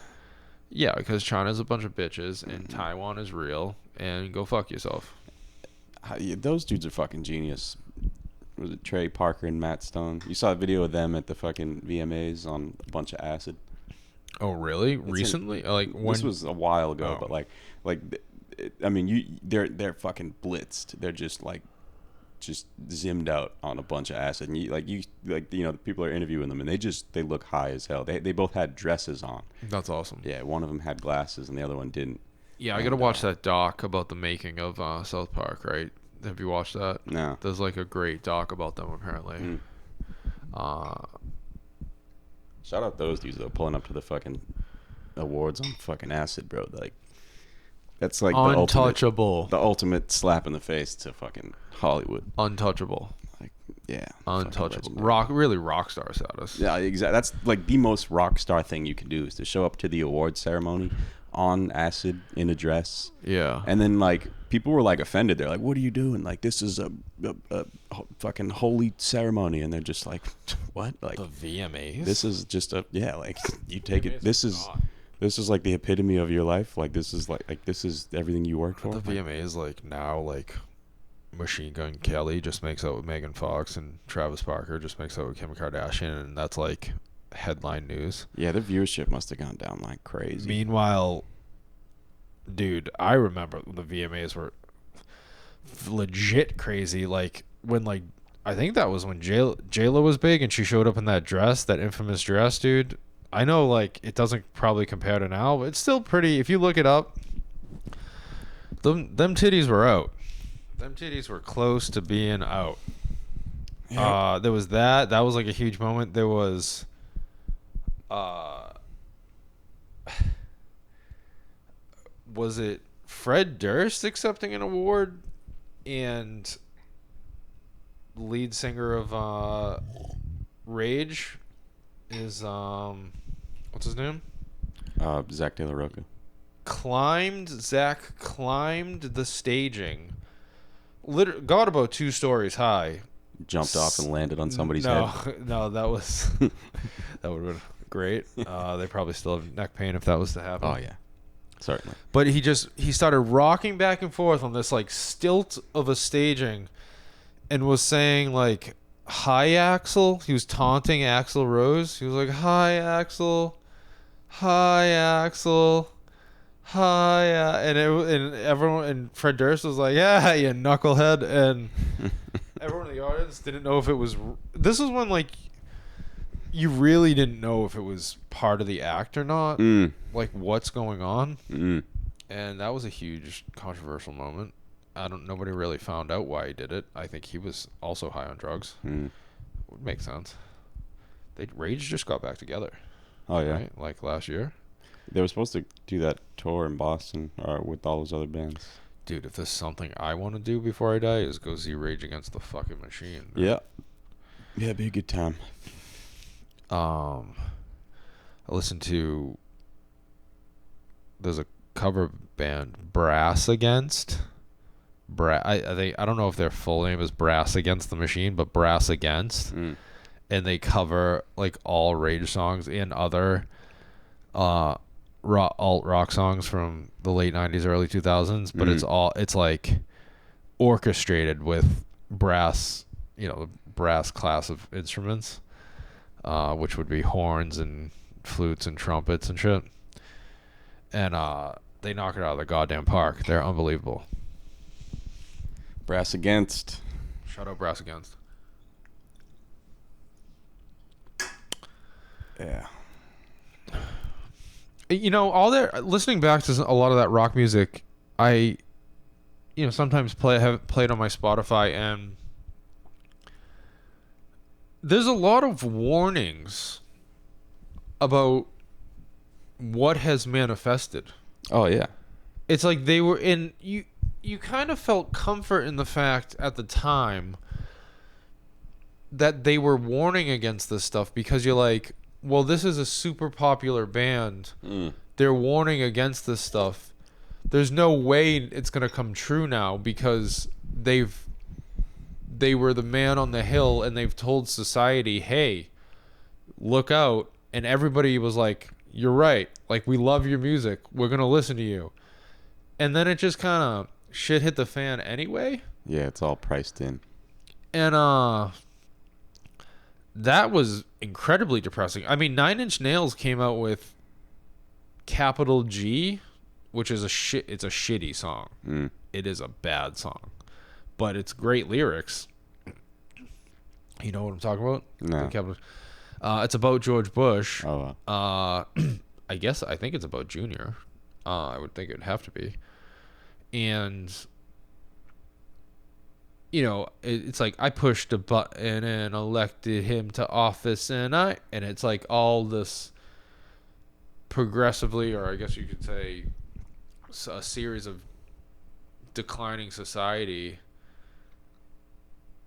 Yeah, because China's a bunch of bitches and Taiwan is real, and go fuck yourself. Those dudes are fucking genius. Was it Trey Parker and Matt Stone? You saw a video of them at the fucking VMAs on a bunch of acid. Oh, really? Recently? This was a while ago, but they're fucking blitzed. They're just zimmed out on a bunch of acid, and the people are interviewing them, and they look high as hell. They both had dresses on. That's awesome. Yeah, one of them had glasses, and the other one didn't. Yeah, I gotta watch that doc about the making of South Park, right? Have you watched that? No. There's like a great doc about them, apparently. Shout out those dudes though, pulling up to the fucking awards on fucking acid, bro. Like, that's like untouchable. the ultimate slap in the face to fucking Hollywood. Untouchable. Like, yeah, Untouchable. legendary. Really rock star status. Yeah, exactly. That's like the most rock star thing you can do, is to show up to the award ceremony on acid in a dress. Yeah. And then like people were like offended. They're like, "What are you doing? Like, this is a fucking holy ceremony." And they're just like, what? Like The VMAs. this is just a like you take it. VMAs This are is gone. this is like the epitome of your life. Like this is like this is everything you worked for. The VMAs like now like Machine Gun Kelly just makes out with Megan Fox and Travis Barker just makes out with Kim Kardashian, and that's like headline news. Yeah, their viewership must have gone down like crazy. Meanwhile, dude, I remember the VMAs were legit crazy. Like when like I think that was when J-Lo was big and she showed up in that dress, that infamous dress, dude. I know like it doesn't probably compare to now, but it's still pretty. If you look it up, them titties were out. Them titties were close to being out. Yeah. There was that. That was like a huge moment. There was, was it Fred Durst accepting an award, and lead singer of Rage is what's his name? Zach De La Rocha. Zach climbed the staging. Got about 2 stories high. Jumped off and landed on somebody's no, head. No, that was that would have been great. They probably still have neck pain if that was to happen. Oh yeah, certainly. But he started rocking back and forth on this like stilt of a staging, and was saying like, "Hi, Axel." He was taunting Axl Rose. He was like, "Hi, Axel. Hi, Axel. Hi," and everyone and Fred Durst was like, "Yeah, you knucklehead," and everyone in the audience didn't know if it was. This is when like you really didn't know if it was part of the act or not. Like what's going on, and that was a huge controversial moment. Nobody really found out why he did it. I think he was also high on drugs. Would make sense. Rage just got back together. Oh yeah, right? Like last year. They were supposed to do that tour in Boston with all those other bands. Dude, if there's something I want to do before I die is go see Rage Against the fucking Machine. Right? Yeah. Yeah, it'd be a good time. I listened to. There's a cover band, Brass Against. I don't know if their full name is Brass Against the Machine, but Brass Against, and they cover like all Rage songs and other alt rock songs from the late 90s, early 2000s, but it's like orchestrated with brass, the brass class of instruments, which would be horns and flutes and trumpets and shit. And they knock it out of the goddamn park. They're unbelievable. Brass Against. Shout out Brass Against. Yeah. Listening back to a lot of that rock music, I, sometimes have played on my Spotify, and there's a lot of warnings about what has manifested. Oh yeah. It's like they were in you kind of felt comfort in the fact at the time that they were warning against this stuff, because you're like, well, this is a super popular band. They're warning against this stuff. There's no way it's going to come true now, because they were the man on the hill, and they've told society, hey, look out. And everybody was like, you're right. Like, we love your music. We're going to listen to you. And then it just kind of shit hit the fan anyway. Yeah, it's all priced in. And that was incredibly depressing. I mean, 9 Inch Nails came out with Capital G, which is it's a shitty song. It is a bad song, but it's great lyrics. You know what I'm talking about? No. It's about George Bush. Oh. I think it's about Junior. I would think it'd have to be. And it's like, I pushed a button and elected him to office, and it's like all this progressively, or I guess you could say a series of declining society,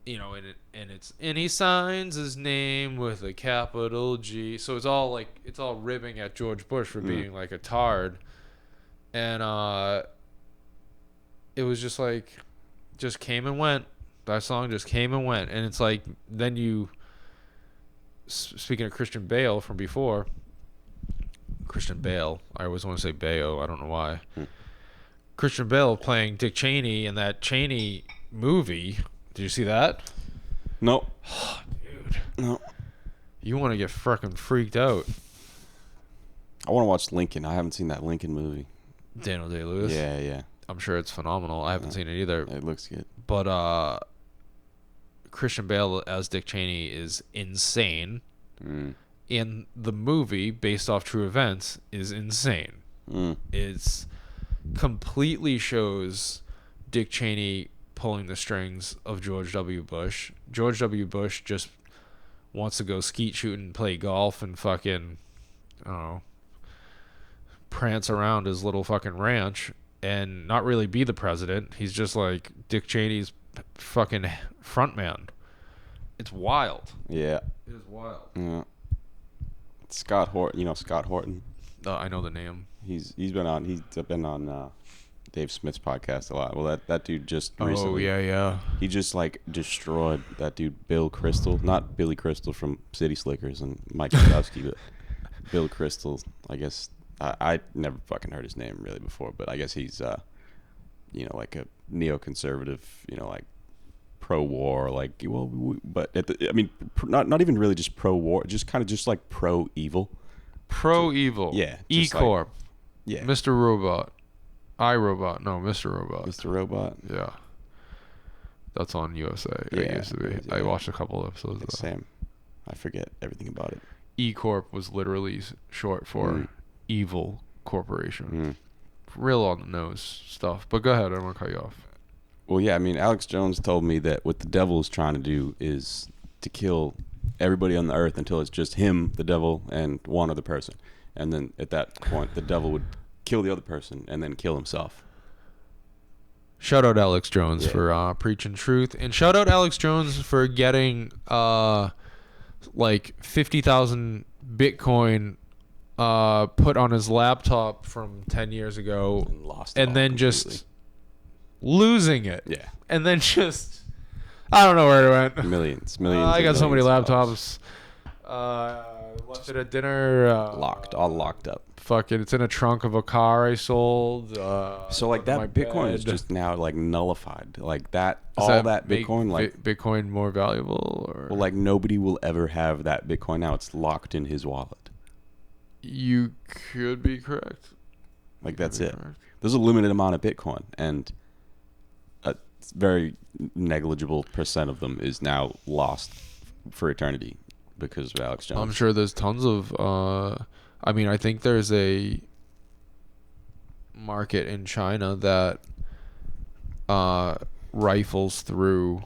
and he signs his name with a capital G. So it's all ribbing at George Bush for being like a tard. And it was just like, just came and went. That song just came and went. And it's like, then speaking of Christian Bale from before, Christian Bale. I always want to say Bayo. I don't know why. Christian Bale playing Dick Cheney in that Cheney movie. Did you see that? Nope. Dude. No. You want to get freaking freaked out. I want to watch Lincoln. I haven't seen that Lincoln movie. Daniel Day-Lewis. Yeah, yeah. I'm sure it's phenomenal. I haven't seen it either. It looks good. But Christian Bale as Dick Cheney is insane. In the movie, based off true events, is insane. It's completely shows Dick Cheney pulling the strings of George W. Bush. George W. Bush just wants to go skeet shooting, play golf, and fucking, I don't know, prance around his little fucking ranch and not really be the president. He's just like Dick Cheney's fucking front man. It's wild. Yeah. It is wild. Yeah. Scott Horton, you know Scott Horton? I know the name. He's been on Dave Smith's podcast a lot. Well, that dude just recently. Oh yeah. He just like destroyed that dude Bill Crystal, not Billy Crystal from City Slickers and Mike Wazowski, but Bill Crystal. I guess I never fucking heard his name really before, but I guess he's like a neoconservative, like pro-war, like not even really just pro-war, just kind of just like pro-evil. Pro-evil. Yeah. E-Corp. Yeah. Mr. Robot. iRobot. No, Mr. Robot. Mr. Robot. Yeah. That's on USA. Yeah, It used to be. yeah. I watched a couple of episodes of that. Same. I forget everything about it. E-Corp was literally short for Evil Corporation. Real on the nose stuff. But go ahead. I don't want to cut you off. Well, yeah, I mean, Alex Jones told me that what the devil is trying to do is to kill everybody on the earth until it's just him, the devil, and one other person. And then at that point, the devil would kill the other person and then kill himself. Shout out Alex Jones for preaching truth. And shout out Alex Jones for getting like 50,000 Bitcoin put on his laptop from 10 years ago. And lost and then completely. just losing it. Yeah. And then just, I don't know where it went. Millions. I got so many millions of dollars. laptops. Left it at dinner. All locked up. Fuck it. It's in a trunk of a car I sold. So like that my Bitcoin is bed. just now like nullified. Like that, Does all that make Bitcoin, like Bitcoin more valuable, or well, like nobody will ever have that Bitcoin now. It's locked in his wallet. you could be correct. Like that's it. There's a limited amount of Bitcoin, and a very negligible percent of them is now lost for eternity because of Alex Jones. I'm sure there's tons of. I think there's a market in China that rifles through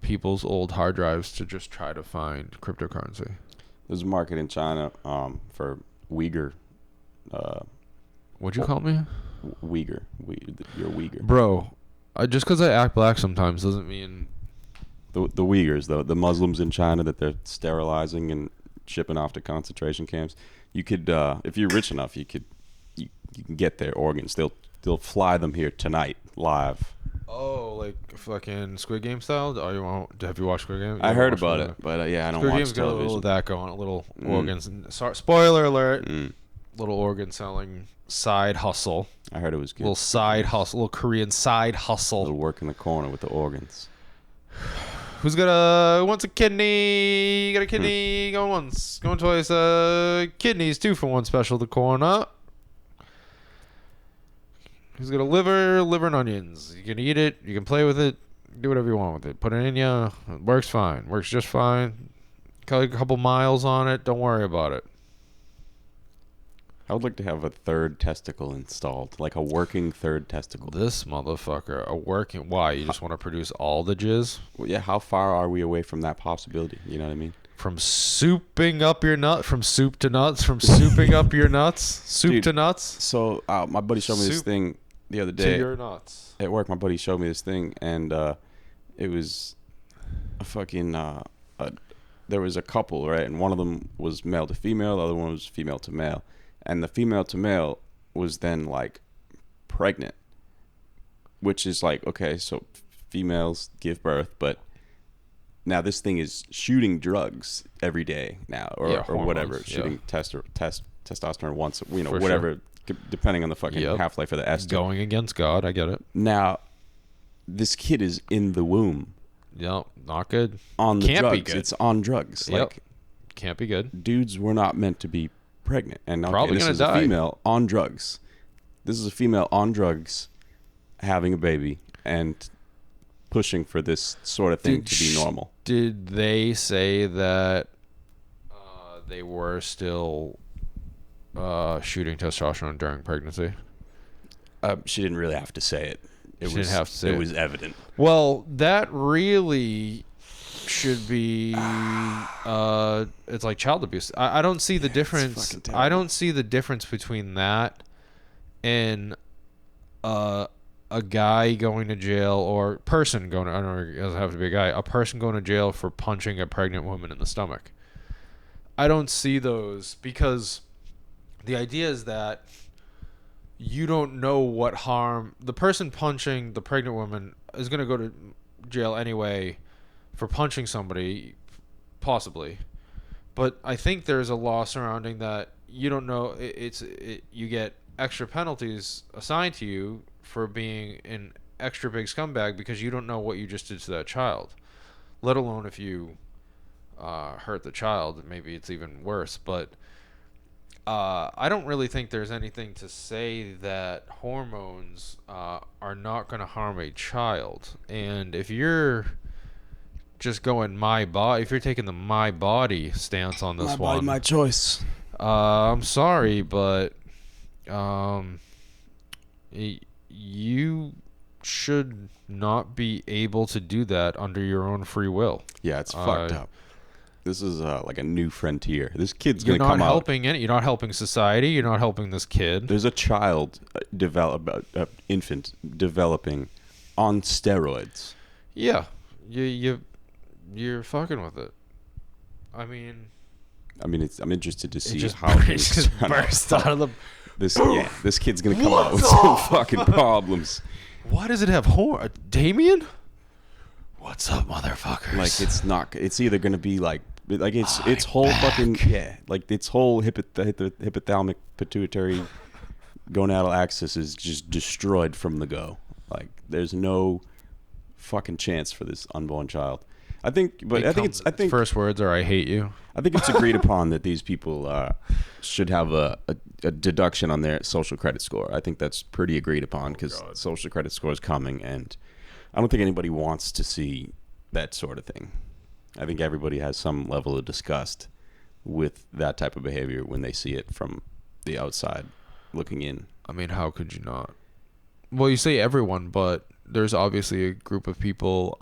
people's old hard drives to just try to find cryptocurrency. There's a market in China for Uyghur. What'd you call me? Uyghur. You're Uyghur. Bro, just because I act black sometimes doesn't mean... The Uyghurs, the Muslims in China that they're sterilizing and shipping off to concentration camps. You could, if you're rich enough, you can get their organs. They'll fly them here tonight live. Oh, like fucking Squid Game style? Have you watched Squid Game? I heard about it, but I don't Squid watch Game's got a little television. of that going, a little organs. Spoiler alert. Mm. Little organ selling side hustle. I heard it was good. Little side hustle, little Korean side A hustle. little work in the corner with the organs. Who wants a kidney? Got a kidney? Going once, going twice. Kidneys 2 for 1 special. The corner. Who's got a liver and onions? You can eat it. You can play with it. Do whatever you want with it. Put it in you. It works fine. Works just fine. Got a couple miles on it. Don't worry about it. I would like to have a third testicle installed, like a working third testicle. This motherfucker, a working... Why? You just want to produce all the jizz? Well, yeah, how far are we away from that possibility? You know what I mean? From souping up your nut, from soup to nuts, from souping up your nuts, soup Dude, to nuts, So my buddy showed me this Soup thing the other to day your nuts. at work. My buddy showed me this thing, and it was a fucking... there was a couple, right? And one of them was male to female, the other one was female to male. And the female to male was then like pregnant, which is like, okay, so females give birth, but Now this thing is shooting drugs every day now, or whatever, hormones, shooting testosterone once, For whatever, depending on the fucking half-life of the ester. Going against God, I get it. Now, this kid is in the womb. Yep, not good. On the Can't drugs. be good. It's on drugs. Yep. Like, can't be good. dudes were not meant to be pregnant. And Probably this gonna is die. a female on drugs. This is a female on drugs having a baby and pushing for this sort of thing to be normal. Did they say that they were still shooting testosterone during pregnancy? She didn't really have to say it. She didn't have to say it. It was evident. Well, that really should be it's like child abuse. I don't see the difference. fucking terrible. I don't see the difference between that and a guy going to jail or person going to, I don't know, it doesn't have to be a guy, a person going to jail for punching a pregnant woman in the stomach. I don't see those because the idea is that you don't know what harm the person punching the pregnant woman is going to go to jail anyway for punching somebody, possibly. But I think there's a law surrounding that. You don't know. You get extra penalties assigned to you for being an extra big scumbag because you don't know what you just did to that child, let alone if you hurt the child. Maybe it's even worse. But I don't really think there's anything to say that hormones are not going to harm a child. And if you're just going if you're taking the my body stance on this one, My choice. I'm sorry, but you should not be able to do that under your own free will. Yeah, it's fucked up. This is like a new frontier. This kid's You're gonna come not out. helping it. You're not helping society. You're not helping this kid. There's a child infant developing on steroids. Yeah, you're fucking with it. I mean, I'm interested to see just how it things just turn out. burst out of the. This kid's gonna come out with some fucking problems. Why does it have Damien? What's up, motherfuckers? Like it's either gonna be like its whole fucking like its whole hypothalamic pituitary gonadal axis is just destroyed from the go. Like there's no fucking chance for this unborn child. I think first words are "I hate you." I think it's agreed upon that these people should have a deduction on their social credit score. I think that's pretty agreed upon because social credit score is coming, and I don't think anybody wants to see that sort of thing. I think everybody has some level of disgust with that type of behavior when they see it from the outside looking in. I mean, how could you not? Well, you say everyone, but there's obviously a group of people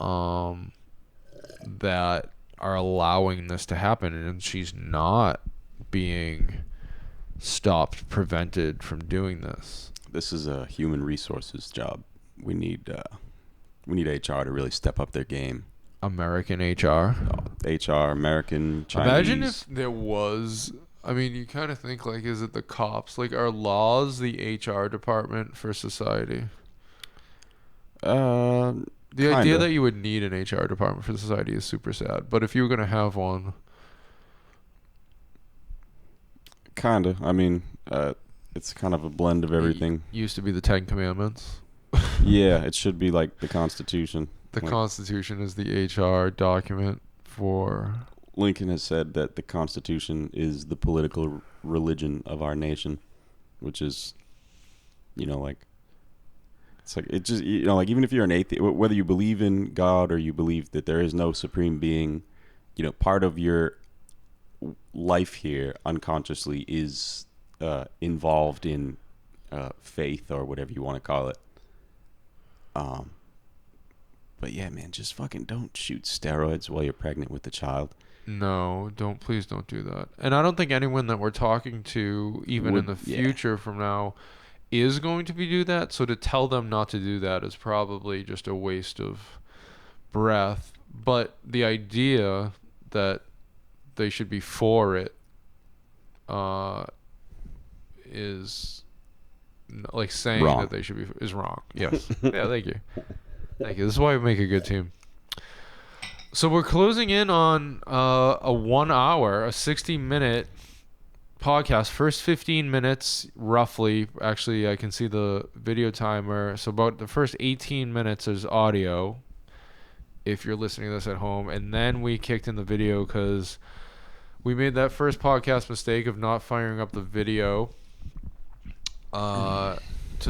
that are allowing this to happen, and she's not being stopped, prevented from doing this. This is a human resources job. We need HR to really step up their game. American HR. HR, American, Chinese. Imagine if there was. I mean, you kind of think like, is it the cops? Like, are laws the HR department for society? The idea that you would need an HR department for society is super sad. But if you were going to have one... Kinda. I mean, it's kind of a blend of everything. It used to be the Ten Commandments. Yeah, it should be like the Constitution. The Constitution is the HR document for... Lincoln has said that the Constitution is the political religion of our nation, which is, like... It's like, it just, like, even if you're an atheist, whether you believe in God or you believe that there is no supreme being, part of your life here unconsciously is involved in faith or whatever you want to call it. But yeah, man, just fucking don't shoot steroids while you're pregnant with the child. No, please don't do that. And I don't think anyone that we're talking to, even in the future from now, is going to do that. So to tell them not to do that is probably just a waste of breath. But the idea that they should be for it is like saying wrong. that they should be is wrong. Yes. Yeah, thank you. This is why we make a good team. So we're closing in on a 1 hour, a 60-minute podcast. First 15 minutes, roughly. Actually, I can see the video timer. So about the first 18 minutes is audio, if you're listening to this at home. And then we kicked in the video because we made that first podcast mistake of not firing up the video to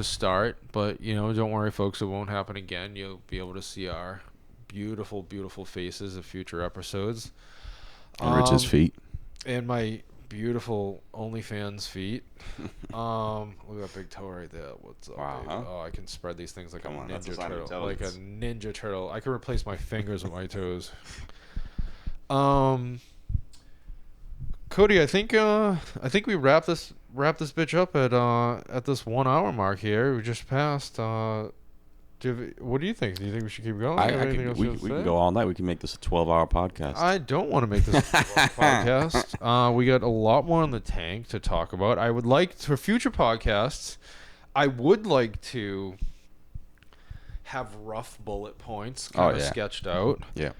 start. But, don't worry, folks. It won't happen again. You'll be able to see our beautiful, beautiful faces of future episodes. And Rich's feet. And my beautiful OnlyFans feet. Look at that big toe right there. What's up, Wow, baby? huh? Oh, I can spread these things like Come on, a that's a ninja sign of turtle. Like a intelligence. ninja turtle. I can replace my fingers with my toes. Cody, I think we wrap this bitch up at this 1 hour mark here. We just passed. What do you think? Do you think we should keep going? We can go all night. We can make this a 12-hour podcast. I don't want to make this a 12-hour podcast. We got a lot more in the tank to talk about. I would like, for future podcasts, I would like to have rough bullet points kind of sketched out. Yeah.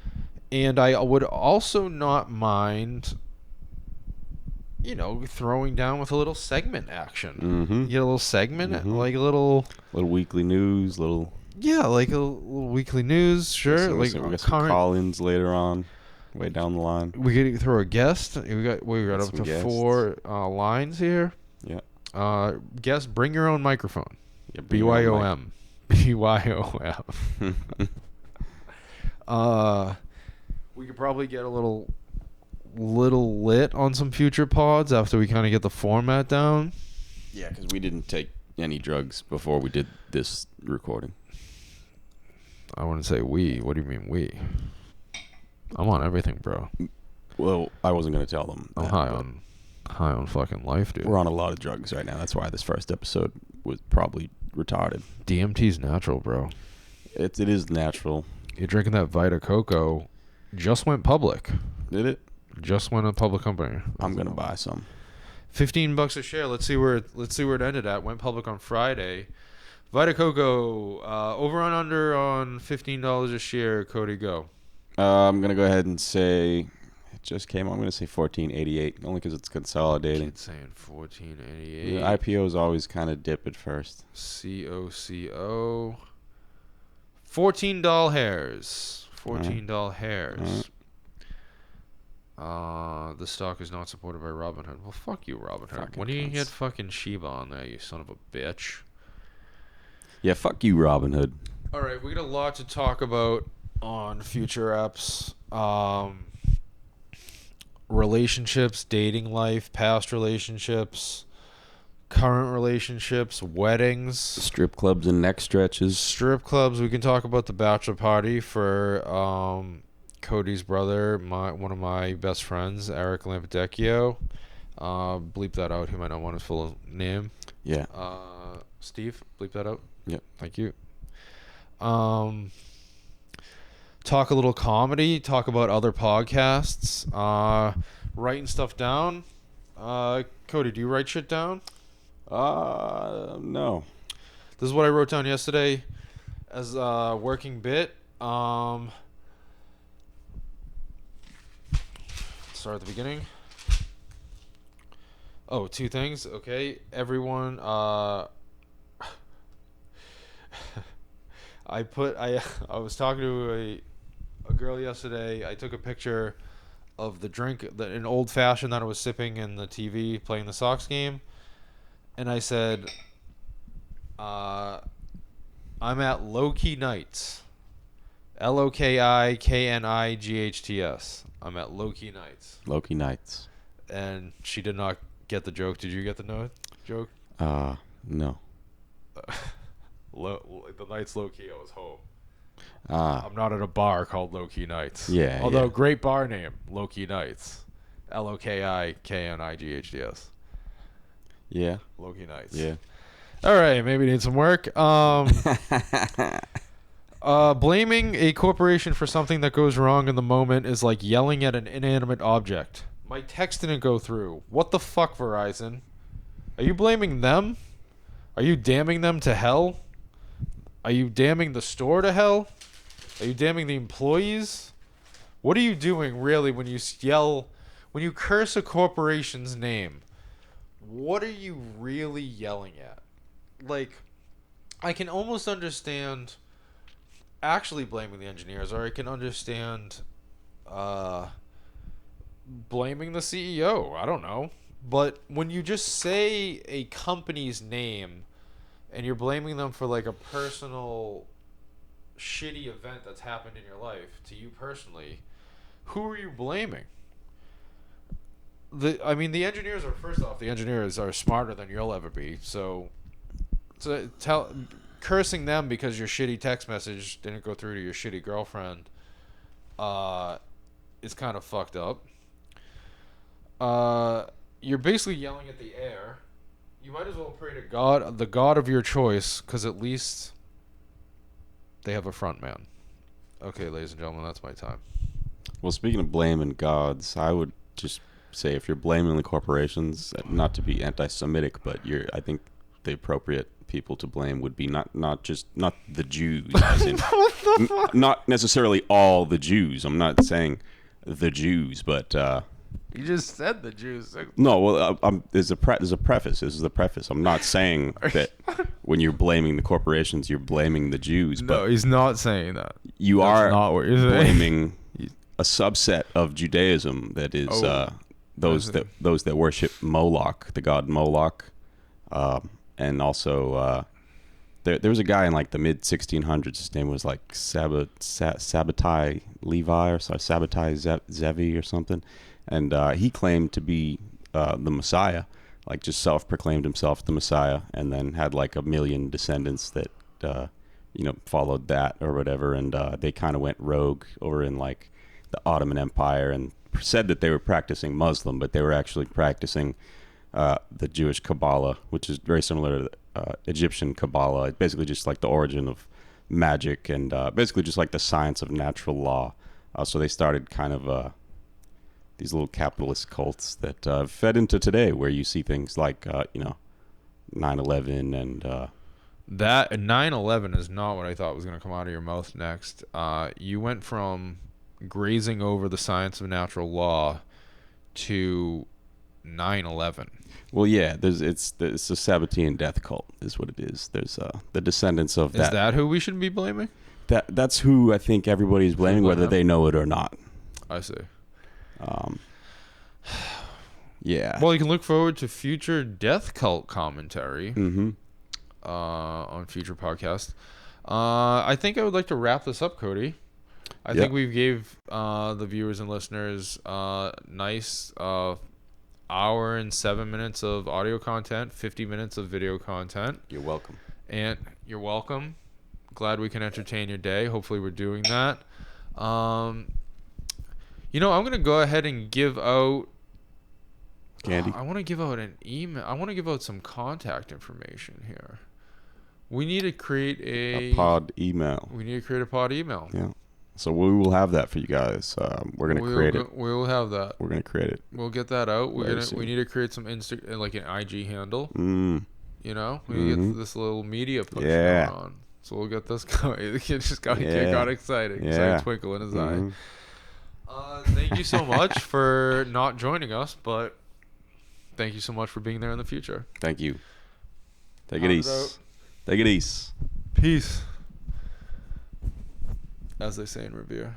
And I would also not mind, throwing down with a little segment action. Mm-hmm. Get a little segment, like a little weekly news, like a little weekly news, sure. we got some call-ins later on, way down the line. We could throw a guest. We got up to guests. 4 lines here. Yeah. Guest, bring your own microphone. Yeah, bring your own BYOM. BYOM. We could probably get a little lit on some future pods after we kind of get the format down. Yeah, because we didn't take any drugs before we did this recording. I wouldn't say we. What do you mean we? I'm on everything, bro. Well, I wasn't going to tell them. I'm high on fucking life, dude. We're on a lot of drugs right now. That's why this first episode was probably retarded. DMT's natural, bro. It is natural. You're drinking that Vita Coco. Just went public. Did it? Just went a public company. I'm gonna buy some. $15 a share. Let's see where it ended at. Went public on Friday. Vita Coco, over and under on $15 a share. Cody, go. I'm gonna go ahead and say it just came. I'm gonna say $14.88 only because it's consolidating. It's saying $14.88. The IPOs always kind of dip at first. COCO. $14 hairs. $14 hairs. The stock is not supported by Robinhood. Well, fuck you, Robinhood. Fucking When do you cunts. get fucking Shiba on there, you son of a bitch? Yeah, fuck you, Robinhood. All right, we got a lot to talk about on future apps. Relationships, dating life, past relationships, current relationships, weddings, Strip clubs and neck stretches. strip clubs. We can talk about the bachelor party for Cody's brother, one of my best friends, Eric Lampedecchio. Bleep that out. He might not want his full name. Yeah. Steve, bleep that out. Yep. Thank you. Talk a little comedy. Talk about other podcasts. Writing stuff down. Cody, do you write shit down? No. This is what I wrote down yesterday as a working bit. Start at the beginning. Oh, 2 things. Okay, everyone. I was talking to a girl yesterday. I took a picture of the drink, an old fashioned that I was sipping in the TV playing the Sox game, and I said, "I'm at Low Key Nights, LOKIKNIGHTS. I'm at Low Key Nights." Loki Nights. And she did not get the joke. Did you get the joke? No. The night's low key. I was home. Ah. I'm not at a bar called Low Key Nights. Yeah. Although yeah. great bar name, Low Key Nights, LOKIKNIGHTS. Yeah. Low Key Nights. Yeah. All right, maybe need some work. Blaming a corporation for something that goes wrong in the moment is like yelling at an inanimate object. My text didn't go through. What the fuck, Verizon? Are you blaming them? Are you damning them to hell? Are you damning the store to hell? Are you damning the employees? What are you doing really when you yell, when you curse a corporation's name? What are you really yelling at? Like, I can almost understand actually blaming the engineers, or I can understand blaming the CEO. I don't know. But when you just say a company's name and you're blaming them for like a personal shitty event that's happened in your life to you personally, who are you blaming? The engineers are, first off, the engineers are smarter than you'll ever be. So cursing them because your shitty text message didn't go through to your shitty girlfriend is kind of fucked up. You're basically yelling at the air. You might as well pray to God, the God of your choice, because at least they have a front man. Okay, ladies and gentlemen, that's my time. Well, speaking of blaming gods, I would just say if you're blaming the corporations, not to be anti-Semitic, but I think the appropriate people to blame would be not the Jews, as in, not necessarily all the Jews. I'm not saying the Jews, but you just said the Jews. No, well, there's a preface. This is the preface. I'm not saying that when you're blaming the corporations, you're blaming the Jews. No, but he's not saying that. You That's are not what you're saying. blaming a subset of Judaism that is those that worship Moloch, the god Moloch, and also there was a guy in like the mid 1600s. His name was like Sabbatai Levi or Sabbatai Zevi or something. And he claimed to be the Messiah, like just self-proclaimed himself the Messiah, and then had like 1 million descendants that, followed that or whatever. And they kind of went rogue over in like the Ottoman Empire and said that they were practicing Muslim, but they were actually practicing the Jewish Kabbalah, which is very similar to the Egyptian Kabbalah. It's basically just like the origin of magic and basically just like the science of natural law. So they started kind of... these little capitalist cults that fed into today, where you see things like 9/11 and that 9/11 is not what I thought was going to come out of your mouth next. You went from grazing over the science of natural law to 9/11. Well, yeah, it's a Sabbatean death cult is what it is. There's the descendants of that. Is that who we should be blaming? That's who I think everybody's blaming, whether they know it or not. I see. Yeah. Well, you can look forward to future death cult commentary Mm-hmm. On future podcasts. I think I would like to wrap this up, Cody. I think we gave the viewers and listeners nice hour and 7 minutes of audio content, 50 minutes of video content. You're welcome. And you're welcome. Glad we can entertain your day. Hopefully we're doing that. I'm going to go ahead and give out candy. I want to give out an email. I want to give out some contact information here. We need to create a pod email. We need to create a pod email. Yeah. So we will have that for you guys. We're going to create it. We will have that. We're going to create it. We'll get that out. We need to create some like an IG handle. Mm. We get this little media push going on. So we'll get this going. The kid just got excited. Yeah. Saw a twinkle in his eye. Thank you so much for not joining us, but thank you so much for being there in the future. Thank you. Take it easy. Take it easy. Peace. As they say in Revere.